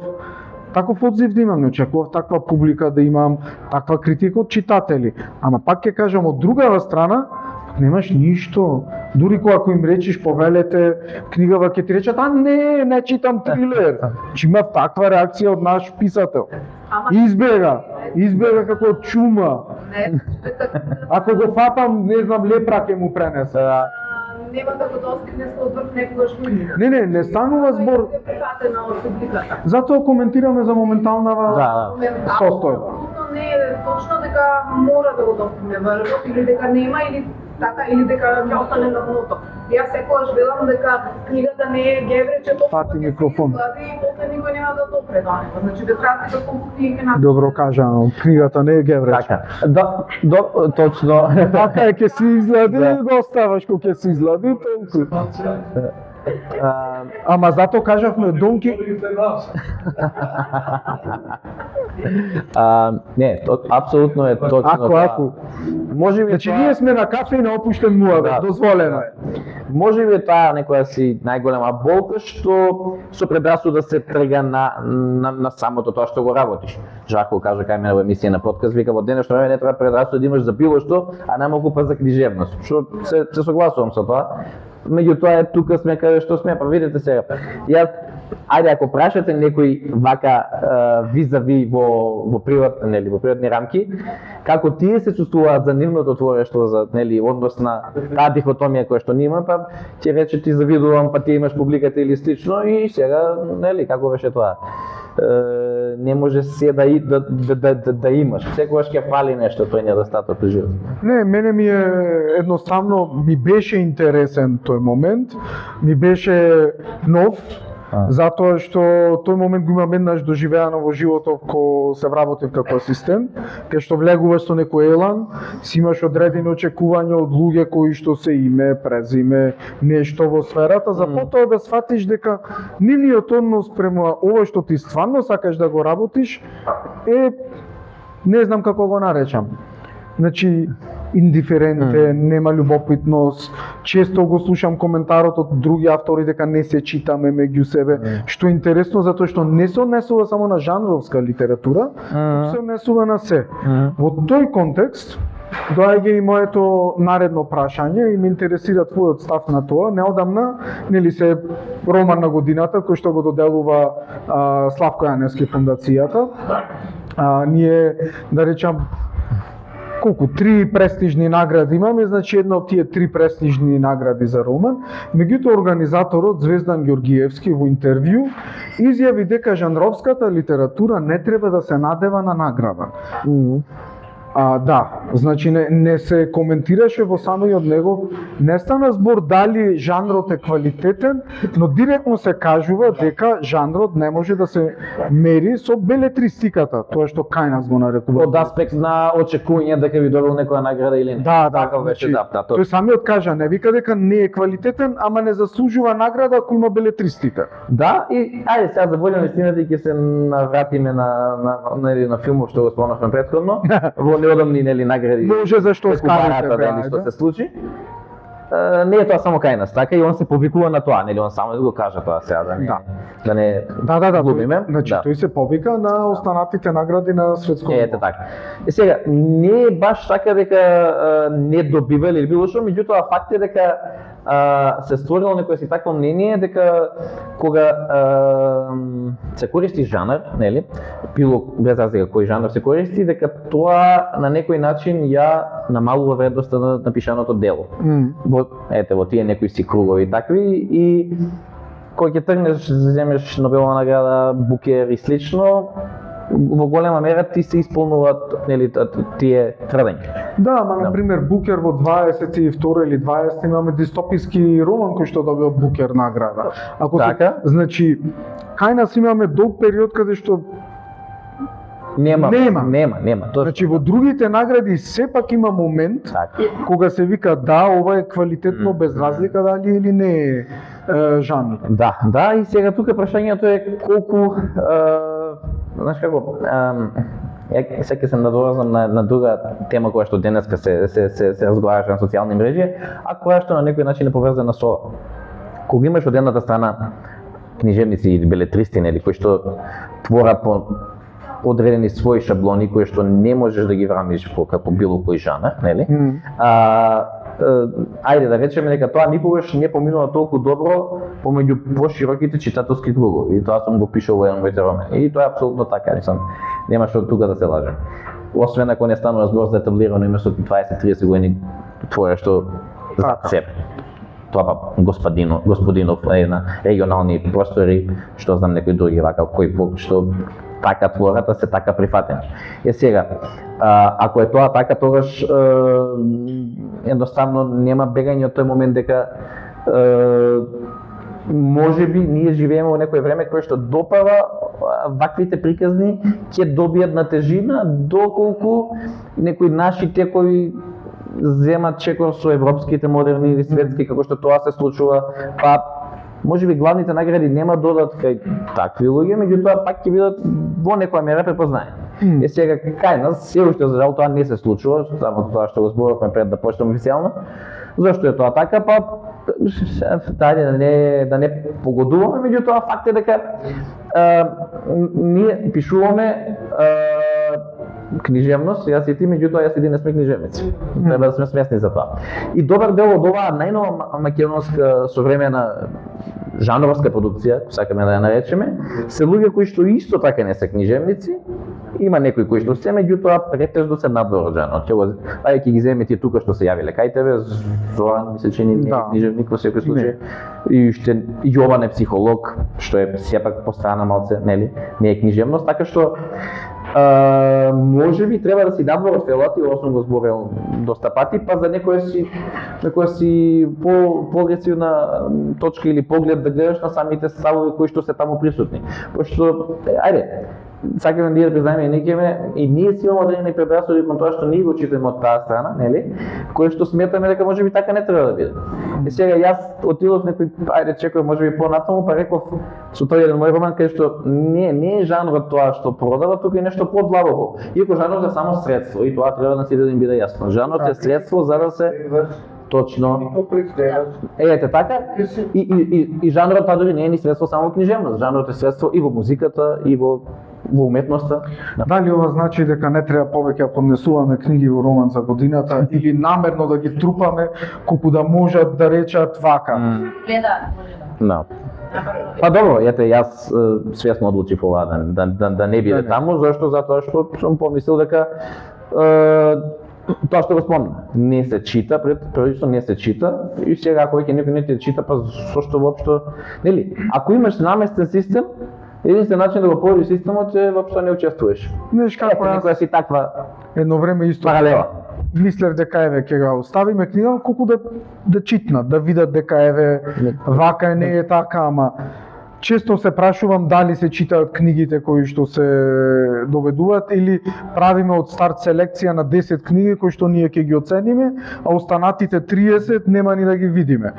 таков одзив да имам, не очекував таква публика да имам, таква критика од читатели. Ама пак ќе кажам, од другава страна, немаш ништо. Дури кога им речиш, повелете книгава, ќе ти речат, не читам трилер. Че има таква реакција од наш писател. Избега како од чума. Ако го фатам, не знам, лепра ќе му пренеса. Нема да го достигне со одврт некогаш луѓе. Не станува збор. Затоа коментираме за моменталнава состојба. Не е точно дека мора да го достигне врвот или дека нема или така или дека ќе остане на дното. Јас секогаш велам дека книгата не е гевречето. Фати микрофон. И после никој нема да допре до него. Значи без разлика колку книги ќе напишеш. Добро кажано, книгата не е геврече. Така. Точно. Така е, ќе си излади и го оставаш кога ќе си излади толку. Ама затоа кажавме Донки. Не, апсолутно е точно. Ако. Можеби значи ние сме на кафе и на опуштен муабет, дозволено е. Можеби таа некоја си најголема болка што со предрасуда се трга на самото тоа што го работиш. Жако кажа кај мене во емисија на подкаст, вика во денешно време не треба предрасуда да имаш за било што, а најмалку па за книжевност. Што се согласувам со тоа. Меѓутоа е тука сме каде што сме, па видите сега. Јас ајде ако прашате некој вака визави во приватни рамки, како тие се чувствуваат за нивното творештво, за однос на таа дихотомија која што нима, па ќе рече ти завидувам, па ти имаш публиката или слично и сега како беше тоа. Не може се да имаш. Секогаш ќе фали нешто, тој недостаток во животот. Не, мене ми е едноставно ми беше интересен тој момент, ми беше нов, затоа што тој момент го имам еднаш доживеано во животот кога се вработив како асистент, кај што влегуваш со некој елан, си имаш одредени очекувања од луѓе кои што се име, презиме, нешто во сферата, за потоа да сфатиш дека нивниот однос према ова што ти стварно сакаш да го работиш е, не знам како го наречам. Значи, индиферентен, нема љубопитност, често го слушам коментарот од други автори дека не се читаме меѓу себе, што е интересно затоа што не се однесува само на жанровска литература, се однесува на се. Во тој контекст, доаѓа и моето наредно прашање и ме интересира твојот став на тоа. Неодамна, се роман на годината кој што го доделува Славко Јаневски фондацијата. Ние, да речам, колку 3 престижни награди имаме, значи една од тие 3 престижни награди за роман. Меѓутоа организаторот Звездан Ѓоргиевски во интервју изјави дека жанровската литература не треба да се надева на награда. Да, значи не се коментираше во самиот него, не стана збор дали жанрот е квалитетен, но директно се кажува дека жанрот не може да се мери со белетристиката, тоа што кај нас го нарекува. Од аспект на очекување дека би добил некоја награда или не. Да, тој самиот кажа, не вика дека не е квалитетен, ама не заслужува награда ако има белетристика. Да, и ајде сега за волја на истината и ќе се навратиме на филмов што го спомнавме претходно. Неодамни награди. Може зашто скарите што се случи. Не е тоа само кај нас, така и он се повикува на тоа, он само да го кажа тоа сега да не губиме. Значи тој се повика на останатите награди на светско ниво. Ете така. И сега не е баш така дека не добива или било што, меѓутоа факт е дека се створило некој си такво мнение дека кога се користи жанр, било без разлика кој жанр се користи, дека тоа на некој начин ја намалува вредноста на напишаното дело. ете во тие некои си кругови такви и кога ќе тргнеш земеш Нобелова награда, Букер и слично, во голема мера ти се исполнуваат нели тие тврдења. Да, ама на пример Букер во 22 или 20 имаме дистописки роман кој што добил Букер награда. Ако Така. значи кај нас имаме долг период каде што Нема. Тоа значи во другите награди сепак има момент така. кога се вика да, ова е квалитетно без разлика дали или не е жанр. Да, и сега тука прашањето е колку знаеш како ја сега ќе се надоврзам на друга тема која што денеска се разговараше на социјални мрежи, а која што на некој начин е поврзана со кога имаш од едната страна книжевници или белетристи нели кои што творат по одредени своји шаблони кои што не можеш да ги врамиш како било кој жанр, нели? Ајде да речеме дека тоа никогаш не поминува толку добро помеѓу пошироките читателски кругови. И тоа сум го пишал во еден мој роман. И тоа е апсолутно така, нема што тука да се лажем. Освен ако не станува збор за етаблирано име со 20-30 години твое што за себе. Тоа па господинов на регионални простори, што знам некои други вака кои што така творат, а се така прифатени. Сега, ако е тоа така, тогаш едноставно нема бегање од тој момент дека можеби ние живееме во некој време кое што допава ваквите приказни ќе добијат на тежина доколку некои наши текови земат чекор со европските модерни или светски како што тоа се случува, па можеби главните награди нема додат кај такви луѓе, меѓутоа пак ќе бидат во некоја мера препознаени. Сега кај нас се уште за жал тоа не се случува, само тоа што го зборувавме пред да почнеме официјално. Зошто е тоа така? Па да не погодуваме, меѓутоа факт е дека ние пишуваме книжевност, јас и ти, меѓутоа јас и ти не сме книжевници. Треба да сме свесни за тоа. И добар дел од оваа најнова македонска современа жанровска продукција, сакаме да ја наречеме, се луѓе кои што исто така не се книжевници, има некои кои што се, меѓутоа претежно се надвор од жанрот. Ќе ги земе тие тука што се јавиле кај тебе, Зоран мисле че не е книжевник во секој случај, и уште Јован е психолог, што е сепак по страна малце, нели, не е книжевност, така што може би треба да си надвор од фелати, ова сум го зборил доста пати, па за некоја си по-агресивна точка или поглед да гледаш на самите ставови кои што се таму присутни. Пошто, ајде, сакаме ние да признаеме и некеме, и ние си имаме одредени предрасуди кон тоа што ние го читаме од таа страна, нели? Кои што сметаме дека можеби така не треба да биде. И сега јас отидов некој, ајде чекој можеби понатаму, па реков со тој еден мој роман кај што не е жанрот тоа што продава, тука е нешто подлабоко. Иако жанрот е само средство и тоа треба да сите да им биде јасно. Жанрот е средство за да се точно. Ете така. И жанрот тоа дури не е ни средство само во книжевност. Жанрот е средство и во музиката, и во уметноста. Дали ова значи дека не треба повеќе да поднесуваме книги во роман за годината или намерно да ги трупаме колку да можат да речат вака? Да. Па добро, ете јас свесно одлучив ова да не биде таму, зашто? Затоа што сум помислил дека тоа што го спомна, не се чита, прилично не се чита, и сега ако некој не те чита, па зашто воопшто, нели? Ако имаш наместен систем, единствен начин да го подобриш системот е воопшто не учествуваш. Знаеш како некоја си таква едно време исто паралела. Мислев дека еве ќе го оставиме книга колку да читнат, да видат дека еве вака не е така, ама често се прашувам дали се читаат книгите кои што се доведуваат или правиме од старт селекција на 10 книги кои што ние ќе ги оцениме, а останатите 30 нема ни да ги видиме.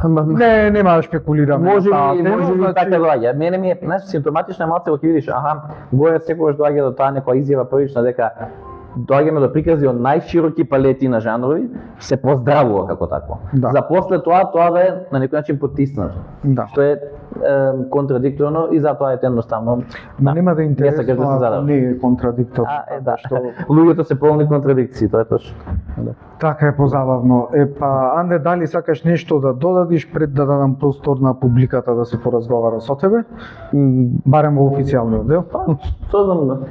Нема да спекулираме. Може би така доаѓа. Мене ми е, знаеш, симптоматично е малце кога видиш, горе секогаш доаѓа до таа некоја изјава првична дека доаѓаме до прикази од најшироки палети на жанрови, се поздравува како такво. Да. За после тоа да е на некој начин потиснато. Да. Што е контрадикторно и затоа е едноставно. Нема да интересно ако не е контрадикторно. Луѓето се полни контрадикции, тоа е точно. Да. Така е позабавно. Анде, дали сакаш нешто да додадиш пред да дадам простор на публиката да се поразговара со тебе? Барем во официјалниот дел. Што знам,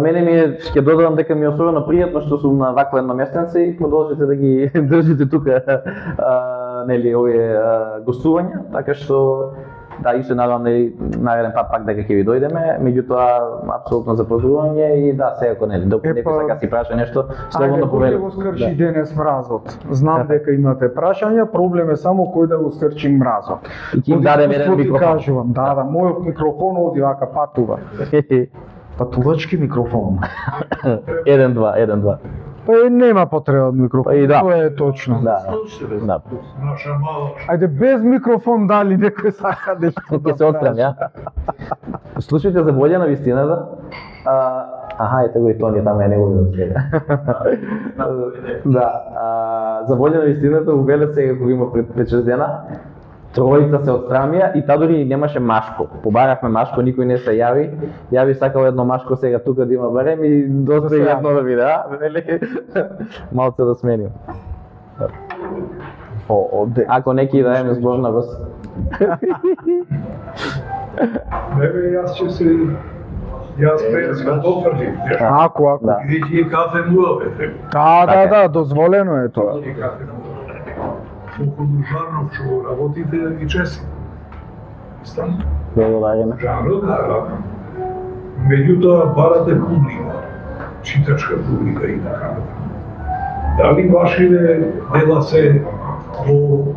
Мене ќе додадам дека ми е особено пријатно што сум на ваква едно местенце и продолжите да ги држите тука нели овие гостувања, така што да, и се надевам нели нареден пат пак дека ќе ви дојдеме, меѓутоа апсолутно за поздравување и да, секако нели, некој сака си праша нешто, слободно повели. Ајде, кој го скрчи денес мразот? Знам дека имате прашања, проблем е само кој да го скрчи мразот. И ќе им дадем еден микрофон. Кажувам, да, мојот микрофон оди вака патува. Патувачки микрофон. 1-2. Па и нема потреба од микрофон, И да. тоа е точно. Да. Ајде без микрофон дали некој сака нешто Ќе се отстрам, ја. Слушајте за Волјана вистината. Аха, ете го и Тони, таму е неговиот сега. Да, за Волјана вистината увеле сега кога има пред 5-6 дена. Тројица се отстрамија и таа дури немаше машко. Побаравме машко, никој не се јави. Јави сакал едно машко сега тука да има барем и доста јавно да биде, нели? Малце да сменим. Ако неки да еме збор на вас. Јас ќе се... Јас пред потврдим. Ако. Да. Идејќи кафе муаве. Да, дозволено е тоа. Колку Жарнов што работите и честит. Стан? Благодариме. Жарнов, да. Меѓутоа барате публика, читачка публика и така. Дали вашите дела се во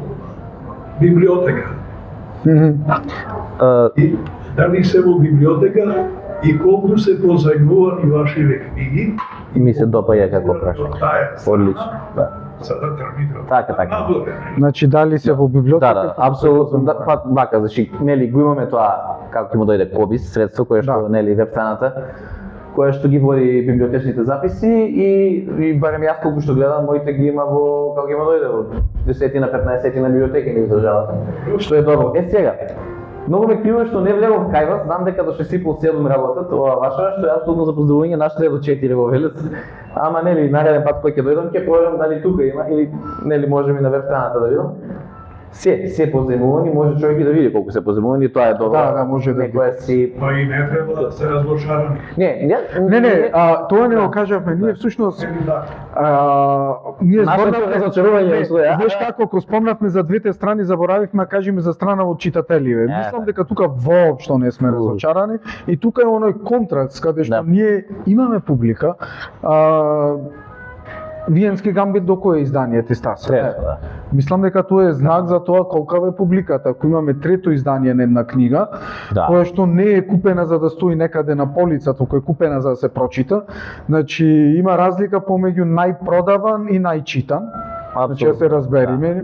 библиотека? И дали се во библиотека и колку се позајмувани вашите книги? И ми се допаѓа како прашање. Одлично. Да. Сада Трамитро. Така. Значи дали се во библиотека? Да, апсолутно. Да, па бака, значи нели го имаме тоа како ќе му дојде КОБИС средство кое што нели веб страната која што ги води библиотечните записи и барем јас колку што гледам моите ги има во како ќе му дојде во 10 на 15 на библиотеки низ државата. Што е добро. Сега многу ме криво што не влегов кај вас, знам дека доше сипал 7 работа, тоа ваша, што е апсолутно за поздравување, нашите до 4 во Велес. Ама нели нареден пат кој ќе дојдам ќе проверам дали тука има или нели можеме и на веб страната да видам. Се позајмувани, може човек и да види колку се позајмувани, тоа е добро. Да, може да некоја си. Па и не треба да се разлочарани. Не, тоа не го кажавме, ние всушност ние Нашето разочарување е своја. Знаеш како, кога спомнавме за двете страни, заборавивме да кажеме за страна од читателиве. Мислам дека тука воопшто не сме разочарани и тука е оној контраст каде што ние имаме публика. Виенски гамбит до кој издание ти стаса? Мислам дека тоа е знак за тоа колкава е публиката. Ако имаме трето издание на една книга, која што не е купена за да стои некаде на полицата, туку е купена за да се прочита, значи има разлика помеѓу најпродаван и најчитан. Значи се разбериме.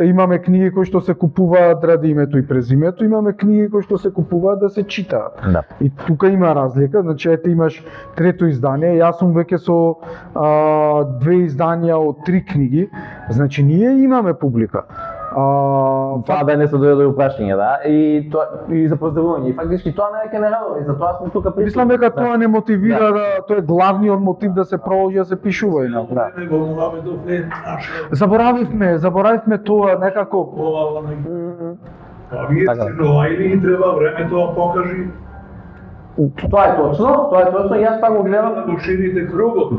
Имаме книги кои што се купуваат ради името и презимето, имаме книги кои што се купуваат да се читаат. И тука има разлика, значи ете имаш трето издание, јас сум веќе со 2 изданија од 3 книги, значи ние имаме публика. Тоа да не се дојде до прашање, да, и тоа и за поздравување. И фактички тоа не е радува и затоа сме тука присутни. Мислам дека тоа не мотивира да тоа е главниот мотив да се продолжи да се пишува и да. Заборавивме тоа некако. Па вие се новајли и треба времето да покажи. Тоа е точно, јас па го гледам да го ширите кругот.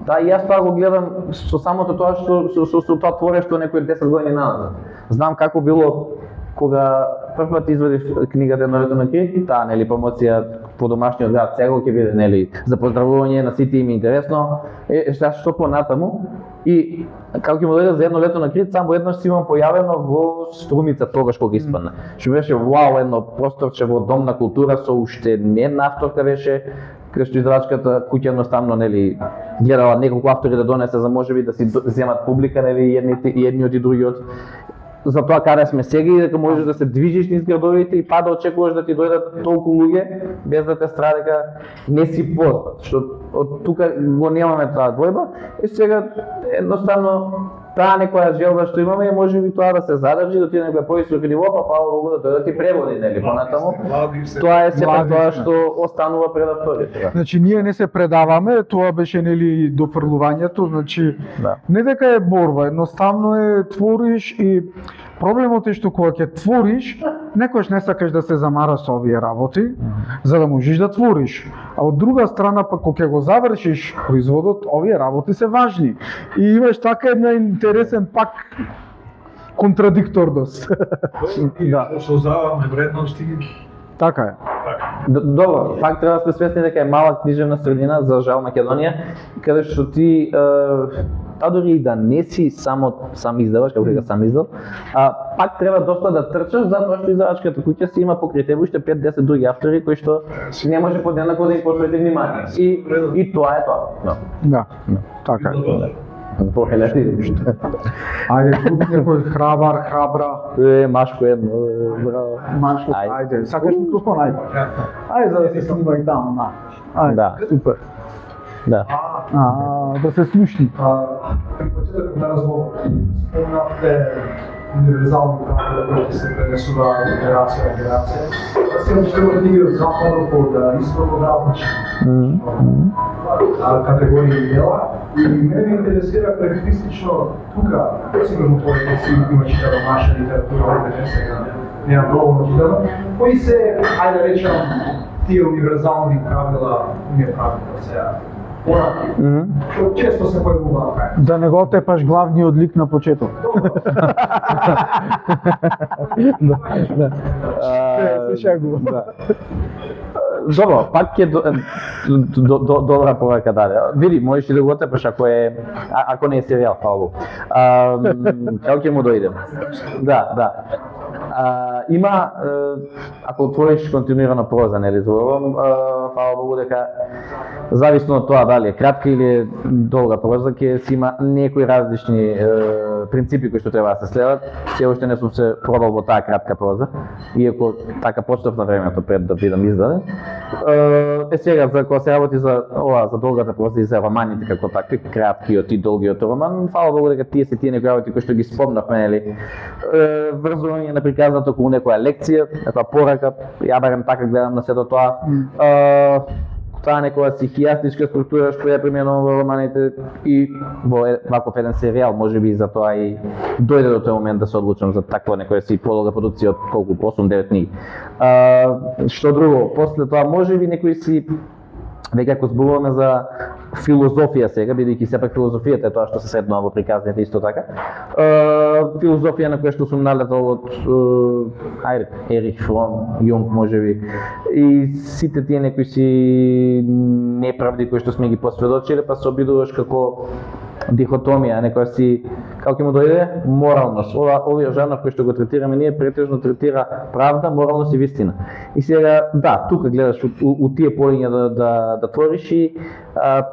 Да, и јас тоа го гледам со самото тоа што со тоа творештво некои 10 години назад. Знам како било кога прв пат извадив книгата Едно лето на Крит, таа нели промоција по домашниот град сега ќе биде нели за поздравување на сите им интересно. Што понатаму и како ќе му дојде за Едно лето на Крит, само еднаш си имам појавено во Струмица тогаш кога испадна. Што беше вау, едно просторче во Дом на култура со уште не една авторка беше. Крштоиздавачката куќа едноставно нели гледала неколку автори да донесе за можеби да си земат публика нели едниот и другиот. Затоа каде сме сега и дека можеш да се движиш низ градовите и па да очекуваш да ти дојдат толку луѓе без да те страда дека не си познат, што од тука го немаме таа двојба и сега едноставно таа некоја желба што имаме и можеби тоа да се задржи, да отиде некоја повисоко ниво, па фала Богу да тој да ти преводи нели понатаму. Тоа е сепак тоа што останува пред авторите. Значи ние не се предаваме, тоа беше нели дофрлувањето, значи не дека е борба, едноставно е твориш и Проблемот е што кога ќе твориш, некојаш не сакаш да се замараш со овие работи, за да можеш да твориш. А од друга страна пак кога ќе го завршиш производот, овие работи се важни. И имаш така една интересен пак контрадикторност. Да. Создаваме вредности. Така е. Добро, пак треба да сме свесни дека е мала книжевна средина, за жал Македонија, каде што ти дори и да не си сам издаваш, како дека сам издал, пак треба доста да трчаш, затоа што издавачката куќа си има покрај тебе уште 5-10 други автори кои што не може подеднакво да им посвети внимание. И тоа е тоа. Да. Така е. Похелети. Ајде, други некој храбра. Машко едно, браво. Машко, ајде. Сакаш микрофон, ајде. Ајде за да се снима и таму, на. Ајде, Да. супер. Да. Да се слушни. При почетокот на разговор спомнавте универзални правила кои се пренесуваат од генерација на генерација. Сега што го книги од западот од исторно различни категории дела и мене ме интересира карактеристично тука, сигурно повеќе си има читано наша литература, не сега немам доволно читано, кои се, ајде да речем, тие универзални правила, не правила сега. Што често се појавуваат. Да не го тепаш главниот лик на почеток. Се шегувам. Добро, пак е добра поврека даде. Види, можеш и да го тепаш ако не е серијал, фала Богу. Како ќе му дојдем? Да. Има, ако отвориш континуирано проза, нели зборувам, фала Богу дека зависно од тоа дали е кратка или е долга проза, ќе си има некои различни принципи кои што треба да се следат. Се уште не сум се пробал во таа кратка проза, иако така почнав на времето пред да бидам издаден. Сега за кога се работи за долгата проза и за романите како такви, краткиот и долгиот роман, фала Богу дека тие се тие некои работи кои што ги спомнавме, нели, врзување на приказната околу некоја лекција, некоја порака, ја барем така гледам на сето тоа. Таа некоја психијатричка структура што ја применувам во романите и во ваков еден серијал, можеби и за тоа и дојде до тој момент да се одлучам за таква некоја си подолга продукција од колку 8-9 книги. Што друго, после тоа можеби некои си веќе ако зборуваме за филозофија сега, бидејќи сепак филозофијата е тоа што се среднува во приказните исто така. Филозофија на која што сум налетал од Ерих Фром, Јунг можеби, и сите тие некои си неправди кои што сме ги посведочиле, па се обидуваш како дихотомија, некоја си, како ќе му дојде, моралност. Овој жанр кој што го третираме ние претежно третира правда, моралност и вистина. И сега, да, тука гледаш у тие полиња да твориш и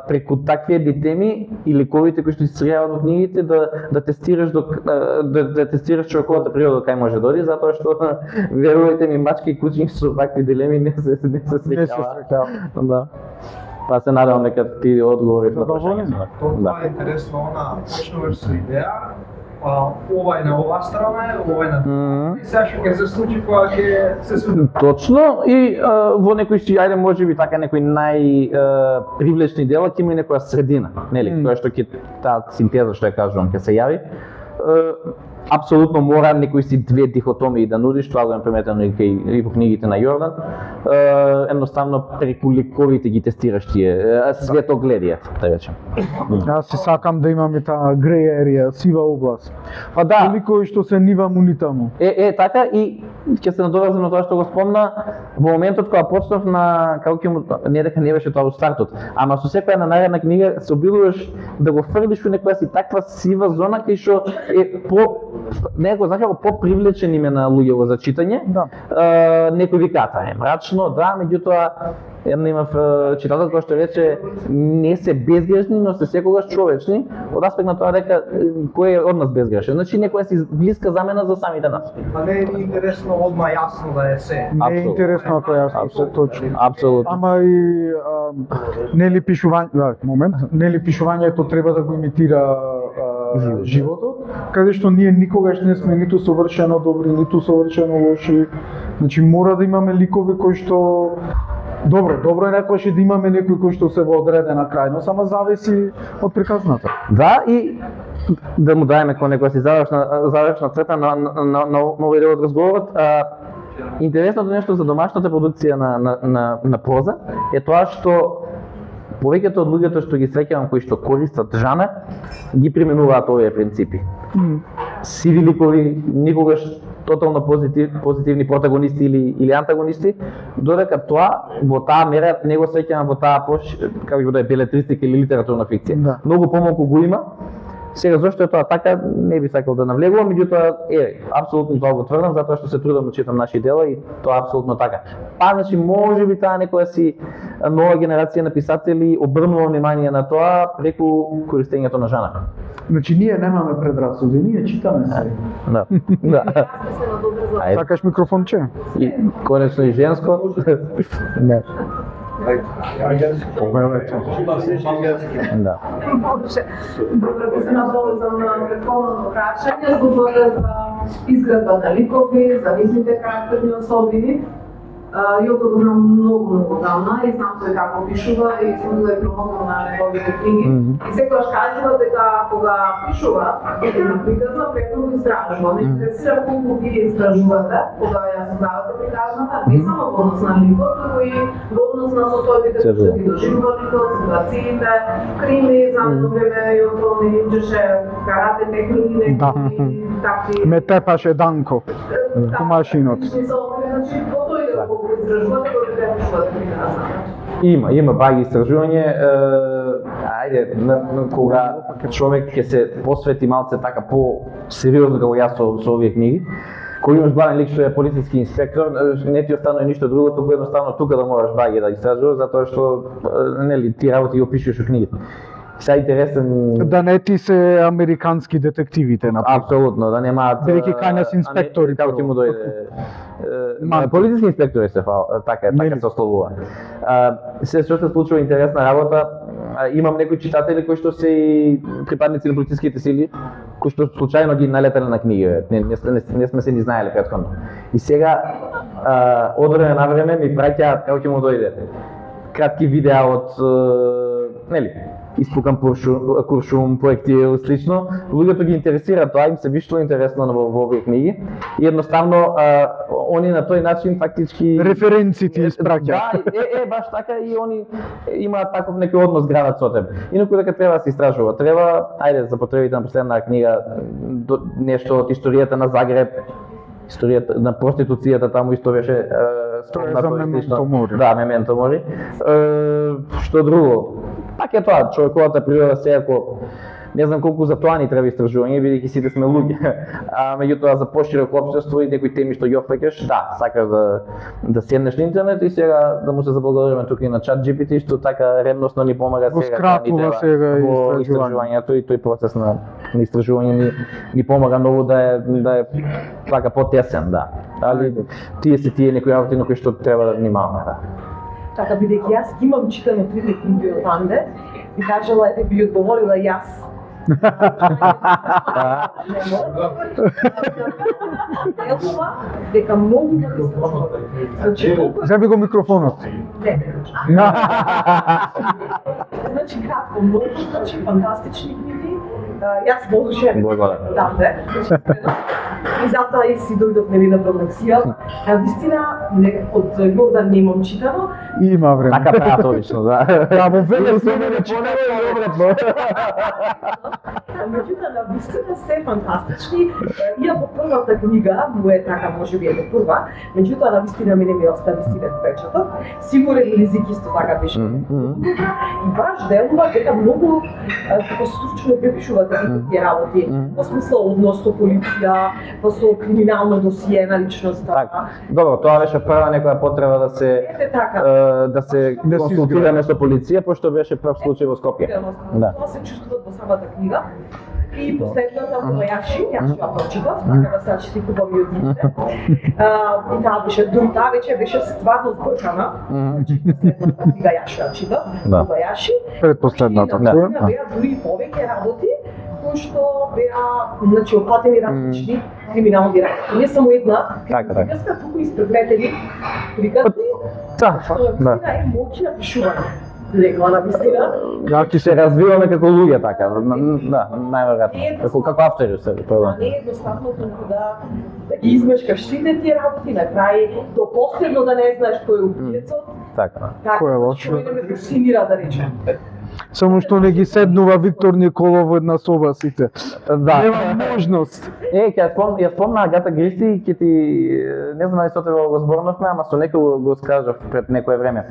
преку такви едни теми и ликовите кои што се среќаваат во книгите да тестираш да тестираш човековата природа кај може дојде, затоа што верувајте ми, мачки и кучиња со вакви дилеми не се среќаваат. Да. Па се надевам дека ти одговориш на прашањето. Тоа е интересно, почнуваш со идеја, овај на оваа страна, овај на друга. И сега што ќе се случи кога ќе се случи. Точно, и во некои си, ајде можеби така некои најпривлечни дела ќе има и некоја средина, нели, која што ќе таа синтеза што ја кажувам ќе се јави. Апсолутно мора некои си две дихотомии да нудиш, тоа го е приметено и во книгите на Јордан. Едноставно преку ликовите ги тестираш тие светогледијата, да речем. Јас си сакам да имам и таа грей ерија, сива област. Па да. Толико што се ниваму нитаму. Така и ќе се надоврзам на тоа што го спомна, во моментот кога почнав на не дека не беше тоа во стартот, ама со секоја наредна книга се обидуваш да го фрлиш во некоја си таква сива зона кај што е некој знаеш попривлечен име на луѓето за читање. Да. Некој виката е мрачно, да, меѓутоа имав читател кој што рече не се безгрешни, но се секогаш човечни, од аспект на тоа дека кој е од нас безгрешен. Значи некоја си блиска замена за самите нас. Па не е интересно одма јасно да е се. Не е интересно ако јасно, точно. Апсолутно. Ама и нели пишувањето треба да го имитира животот, каде што ние никогаш не сме ниту совршено добри, ниту совршено лоши. Значи мора да имаме ликови кои што Добро е некојаш и да имаме некој кој што се во одредена крајност, само зависи од приказната. Да, и да му даеме како некоја си завршна црта на овој дел од разговорот. Интересното нешто за домашната продукција на проза е тоа што повеќето од луѓето што ги среќавам кои што користат жанр, ги применуваат овие принципи. Сиви ликови, никогаш тотално позитивни протагонисти или антагонисти, додека тоа во таа мера не го среќавам во таа како ќе биде белетристика или литературна фикција. Да. Многу помалку го има. Сега зошто е тоа така, не би сакал да навлегувам, меѓутоа апсолутно тоа го тврдам затоа што се трудам да читам наши дела и тоа е апсолутно така. Па значи можеби таа некоја си нова генерација на писатели обрнува внимание на тоа преку користењето на жанр. Значи ние немаме предрасуди, ние читаме се. Да. Ајде. Сакаш микрофонче? И конечно и женско. Да. Повелете. Да. Може. Добре, да се наволзам на претходното прашање, зборувате за изградба на ликови, за нивните карактерни особини. Јото го знам многу давна и знам тој како пишува и сум била и промотор на неговите книги. И секогаш кажува дека кога пишува една приказна, предно го истражува. Не интересира колку вие истражувате, кога ја создавате приказната, не само во однос на ликот, туку и во однос на состојбите кои се ги доживува ликот, ситуациите, крими, знам едно време Јото не учеше карате техники, некои такви... Ме тепаше Данко, по машинот. Значи, колку истражувате, колку треба пишувате приказната. Има баги истражување, кога човек ќе се посвети малце така по-сериозно како јас со овие книги, кој имаш главен лик што е полициски инспектор, не ти останува ништо друго, туку едноставно тука да мораш баги да истражуваш, затоа што нели ти работи ги опишуваш во книгите. Сега интересен... Да не ти се американски детективите, например. Апсолутно, да немаат... Бидејќи кај нас инспектори. Како ќе му дојде... Полициски инспектори се така се ословува. Се што се случува интересна работа, имам некои читатели кои што се и припадници на полициските сили, кои што случајно ги налетале на книги, не сме се ни знаеле претходно. И сега, од време на време ми праќаат како ќе му дојде кратки видеа од, нели, испукан куршум, проектил, слично. Луѓето ги интересира тоа, им се вишло интересно во овие книги и едноставно они на тој начин фактички референците испраќаат. Да, баш така и они имаат таков некој однос градат со тебе. Инаку дека треба да се истражува, треба, ајде за потребите на последна книга нешто од историјата на Загреб, историјата на проституцијата таму исто беше Тоа е за Мементо Мори. Да, Мементо Мори. Што друго? Така е тоа, човековата природа секако, не знам колку за тоа ни треба истражување, бидејќи сите сме луѓе. Меѓутоа за пошироко општество и некои теми што ги опфаќаш, да, сакаш да седнеш на интернет и сега да му се заблагодариме тука и на ChatGPT што така ревносно ни помага сега во истражувањето и тој процес на истражување ни помага многу да е така потесен, да. Али тие се некои работи на кои што треба да внимаваме, да. Така, бидејќи јас имам читано трите книги од Анде, и кажала, би одговорила јас. Елова, дека многу да се слушате. Зеби го микрофонот. Значи, кратко, многу, значи, фантастични книги. Јас волушев Данде. И затоа и си дојдов нели на промоксија. Вистина, од Гордан немам читано. Има време. Така прават обично, да. Да, во веле се не читаме. Меѓутоа, на вистина се фантастични. Иако првата книга му е така, може би е прва, меѓутоа на вистина ми не ми остави силен впечаток. Сигурен Лизик исто така беше. И баш делува дека многу како стручно препишувате тие работи. Во смисла однос со полиција, па со криминално досие на личноста. Така. Добро, тоа беше прва некоја потреба да се консултираме со полиција, пошто беше прв случај во Скопје. Да. Тоа се чувствува во самата книга. И последната Којаши, јас ја прочитав, така да се си купам и од дите. И таа вече беше стварно збркана. Последната книга јас ја читав, Којаши. Предпоследната. Беа дури повеќе работи, кои што беа, значи, опатени различни криминални работи. Не само една, Така. книга туку испреплетени, викат Да, што е вистина е моќ на пишување. Легла на вистина. Ќе се развиваме како луѓе така, да, најверојатно. Како автори се, А не е едноставно толку да ги измешкаш сите тие работи на крај, до последно да не знаеш кој е убиецот. Така. Кој е лошо? Мене ме фасцинира да речем. Само што не ги седнува Виктор Николов во една соба сите. Да. Нема можност. Ја спомна Агата Кристи, ќе ти не знам дали со тебе го зборновме, ама со некој го скажав пред некое време.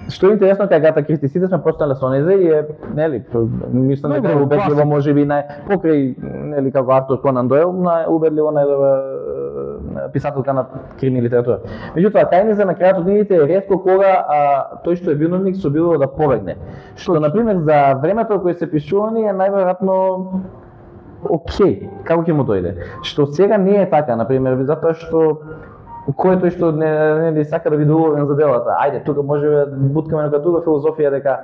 Што е интересно кај Агата Кристи, сите сме почнале со незе и е, нели, мислам дека е убедливо можеби покрај, нели, како автор Конан Дойл, убедливо најдобра писателка на кримни литература. Меѓутоа, тајница на крајот од книгите е ретко кога тој што е виновник се обидува да побегне. Што, например, за времето кое се пишувани е најверојатно окей, како ќе му дојде. Што сега не е така, например, затоа што кој е тој што не сака да биде уловен за делата. Ајде, тука може да буткаме нека друга филозофија дека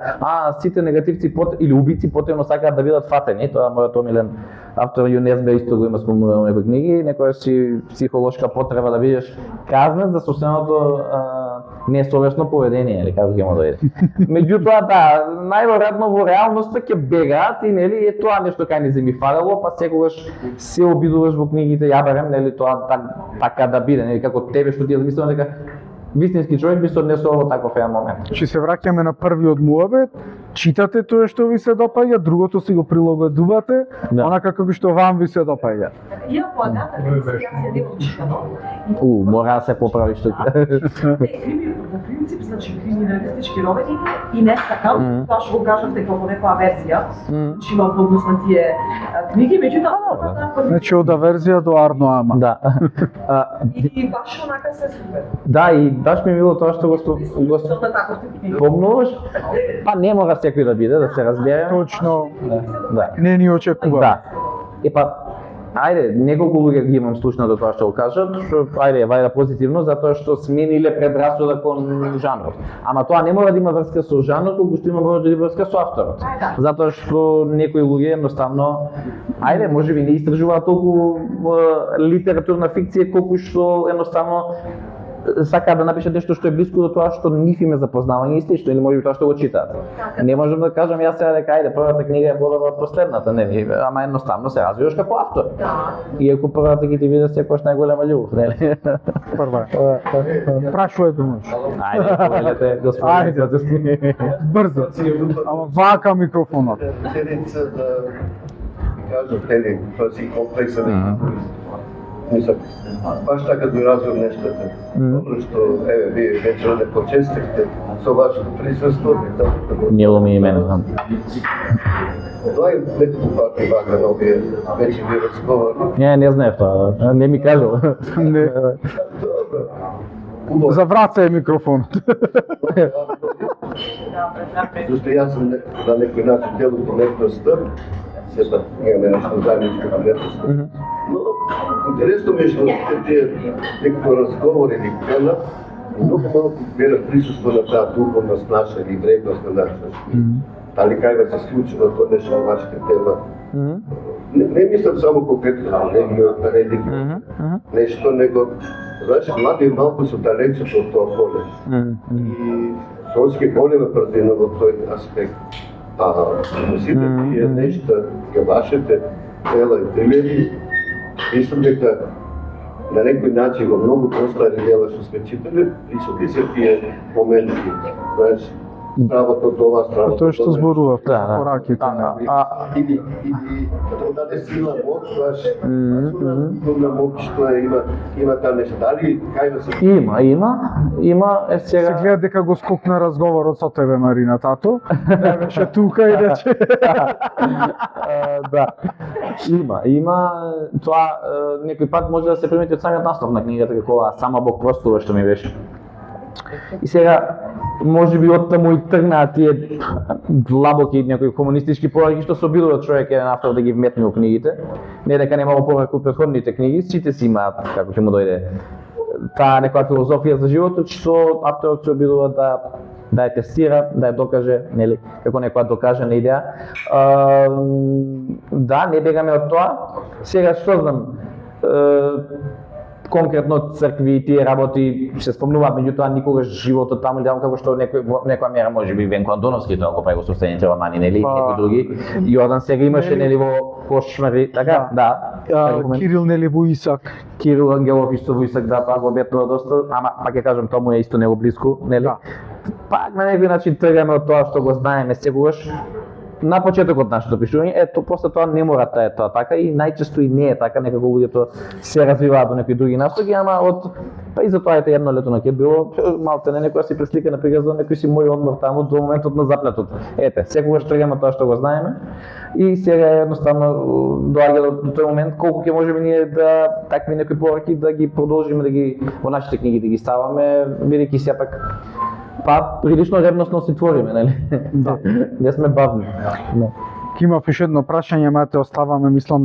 сите негативци или убици потребно сакаат да бидат фатени. Тоа мојот омилен автор Јунесбе исто го има спомнувано некои книги, некоја си психолошка потреба да бидеш казнет за собственото несовесно поведение, или како ќе му дојде. Меѓутоа, да, најверојатно во реалноста ќе бегаат и нели е тоа нешто кај ни ми фалело, па секогаш се обидуваш во книгите, ја барем нели тоа така да биде, нели како тебе што ти ја замислувам дека вистински човек би се однесувал во таков еден момент. Ќе се враќаме на првиот муабет, читате тоа што ви се допаѓа, другото си го прилагодувате, онака како што вам ви се допаѓа. Ја по Агата Кристи ја не го читам. Мора да се поправиш тука. Во принцип, значи криминалистички романи и не сакам, тоа што го кажавте како некоја верзија, че имам поднос на тие книги, меѓутоа Значи од аверзија до Арно Ама. Да. и баш онака се супер. Да, и баш ми мило тоа што го спомнуваш. Па не мора секој да биде, да се разбере. Точно. Да. Не ни очекува. Да. Ајде, неколку луѓе ги имам слушнато тоа што го кажат, што ајде, вајда позитивно, затоа што смениле предрасуда кон жанрот. Ама тоа не мора да има врска со жанрот, колку што има може да има врска со авторот. Затоа што некои луѓе едноставно, ајде, можеби не истражуваат толку литературна фикција колку што едноставно сакаат да напишат нешто што е блиско до тоа што нив им е запознавање и слично, или можеби тоа што го читаат. Не можам да кажам јас сега дека ајде првата книга е подобра од последната, нели, ама едноставно се развиваш како автор. Иако првата ќе ти биде секогаш најголема љубов, нели? Прва. Прашувајте можеш. Ајде, повелете, господине. Брзо. Ама вака микрофонот. Седица да кажат, нели, този комплексен мислам, баш така го развив нештата. Добро што, еве, вие вечер да почестихте со вашето присуство. Мило ми и мене. Тоа е неколку пати вака на овие вече ви разговори. Не знаев тоа, не ми кажал. Добро. За враца е микрофонот. Зашто јас сум на некој начин дел од уметноста, се пак имаме нешто заедничко уметноста. Но интересно ми е што тие некои разговори или тема, многу малку бера присуство на таа духовност наша или вредност на наша. Дали кај се случува тоа нешто во вашите тема? Не мислам само конкретно на религија, нешто него, знаеш, млади и малку со далечето од тоа поле. И Сонски голема празнина во тој аспект. Сите тие нешта, ке вашите дела и трилери, мислам дека на некој начин во многу постари дела што сме читали, присутни се тие моменти, знаеш, стравата од ова, стравата од Тоа што зборува пораките. Или да не сила моќ, знаеш, на моќ што има таа нешта, дали кај се... Има, Се сега... гледа дека го скокна разговорот со тебе, Марина, тато. Не беше тука и рече. Да, има, тоа некој пат може да се примети од самиот наслов на книгата, како сама Бог простува што ми беше. И сега, може би од таму и тргнаат тие длабоки некои комунистички пораки што се обидува човек еден автор да ги вметне во книгите. Не дека немало пораки од претходните книги, сите си имаат, како ќе му дојде, таа некоја филозофија за животот што авторот се обидува да ја тестира, да ја докаже, нели, како некоја докажана идеја. Да, не бегаме од тоа. Сега што знам, конкретно цркви и тие работи се спомнуваат, меѓутоа никогаш животот таму или таму како што некоја мера може би Венко Андоновски тоа го прави го собствените романи, нели, и некои други. Јордан сега имаше нели во Кошмари, така? Да. Кирил нели во Исак. Кирил Ангелов исто во Исак, да, тоа го објатнува доста, ама пак ќе кажам тоа му е исто него блиску, нели? Пак на некој начин тргаме од тоа што го знаеме секогаш. На почетокот нашето пишување, ето после тоа не мора да е тоа така и најчесто и не е така, некако луѓето се развиваат во некои други настоги, ама од па и затоа ете едно лето на ке било малте не некоја си преслика на приказ до некој си мој одмор таму до моментот на заплетот. Ете, секогаш тргаме тоа што го знаеме и сега едноставно доаѓа до тој момент колку ќе можеме ние да такви некои пораки да ги продолжиме да ги во нашите книги да ги ставаме, бидејќи сепак па прилично ревностно се твориме, нели? Да. Не сме бавни. Да. Ке има уште едно прашање, ма те оставаме, мислам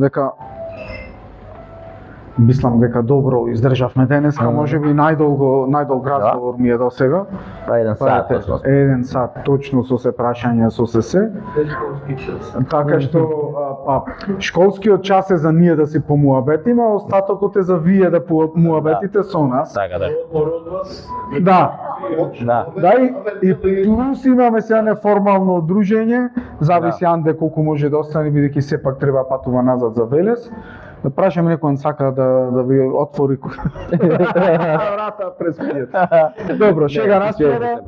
дека добро издржавме денеска, можеби најдолг разговор ми е до сега. Па 1 сат точно. 1 сат точно со се прашања, со се. Така што па школскиот час е за ние да се помуабетиме, а остатокот е за вие да помуабетите со нас. Така да. Да. Да. Да, и плюс имаме сега неформално одружење, зависи Анде колку може да остане, бидејќи сепак треба патува назад за Велес. Да прашам некој сака да ви отвори врата през пијата. Добро, шега настрана.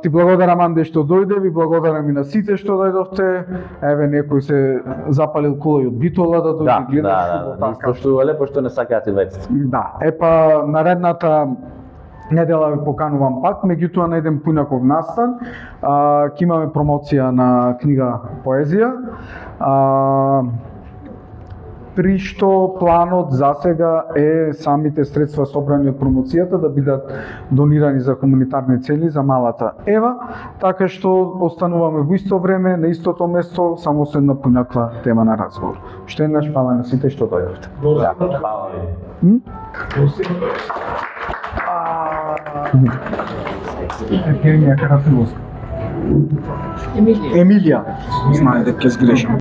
Ти благодарам Анде што дојде, ви благодарам и на сите што дојдовте. Еве некој се запалил кола и од Битола да дојде гледа. Да, испоштувале пошто не сакаат и веќе. Да, епа наредната недела ви поканувам пак, меѓутоа на еден поинаков настан. Ќе имаме промоција на книга поезија. При што планот за сега е самите средства собрани од промоцијата да бидат донирани за хуманитарни цели за малата Ева, така што остануваме во исто време, на истото место, само се една поинаква тема на разговор. Уште еднаш фала на сите што дојдовте. Фала ви. Емилија. Емилија. Знае дека ќе сгрешам.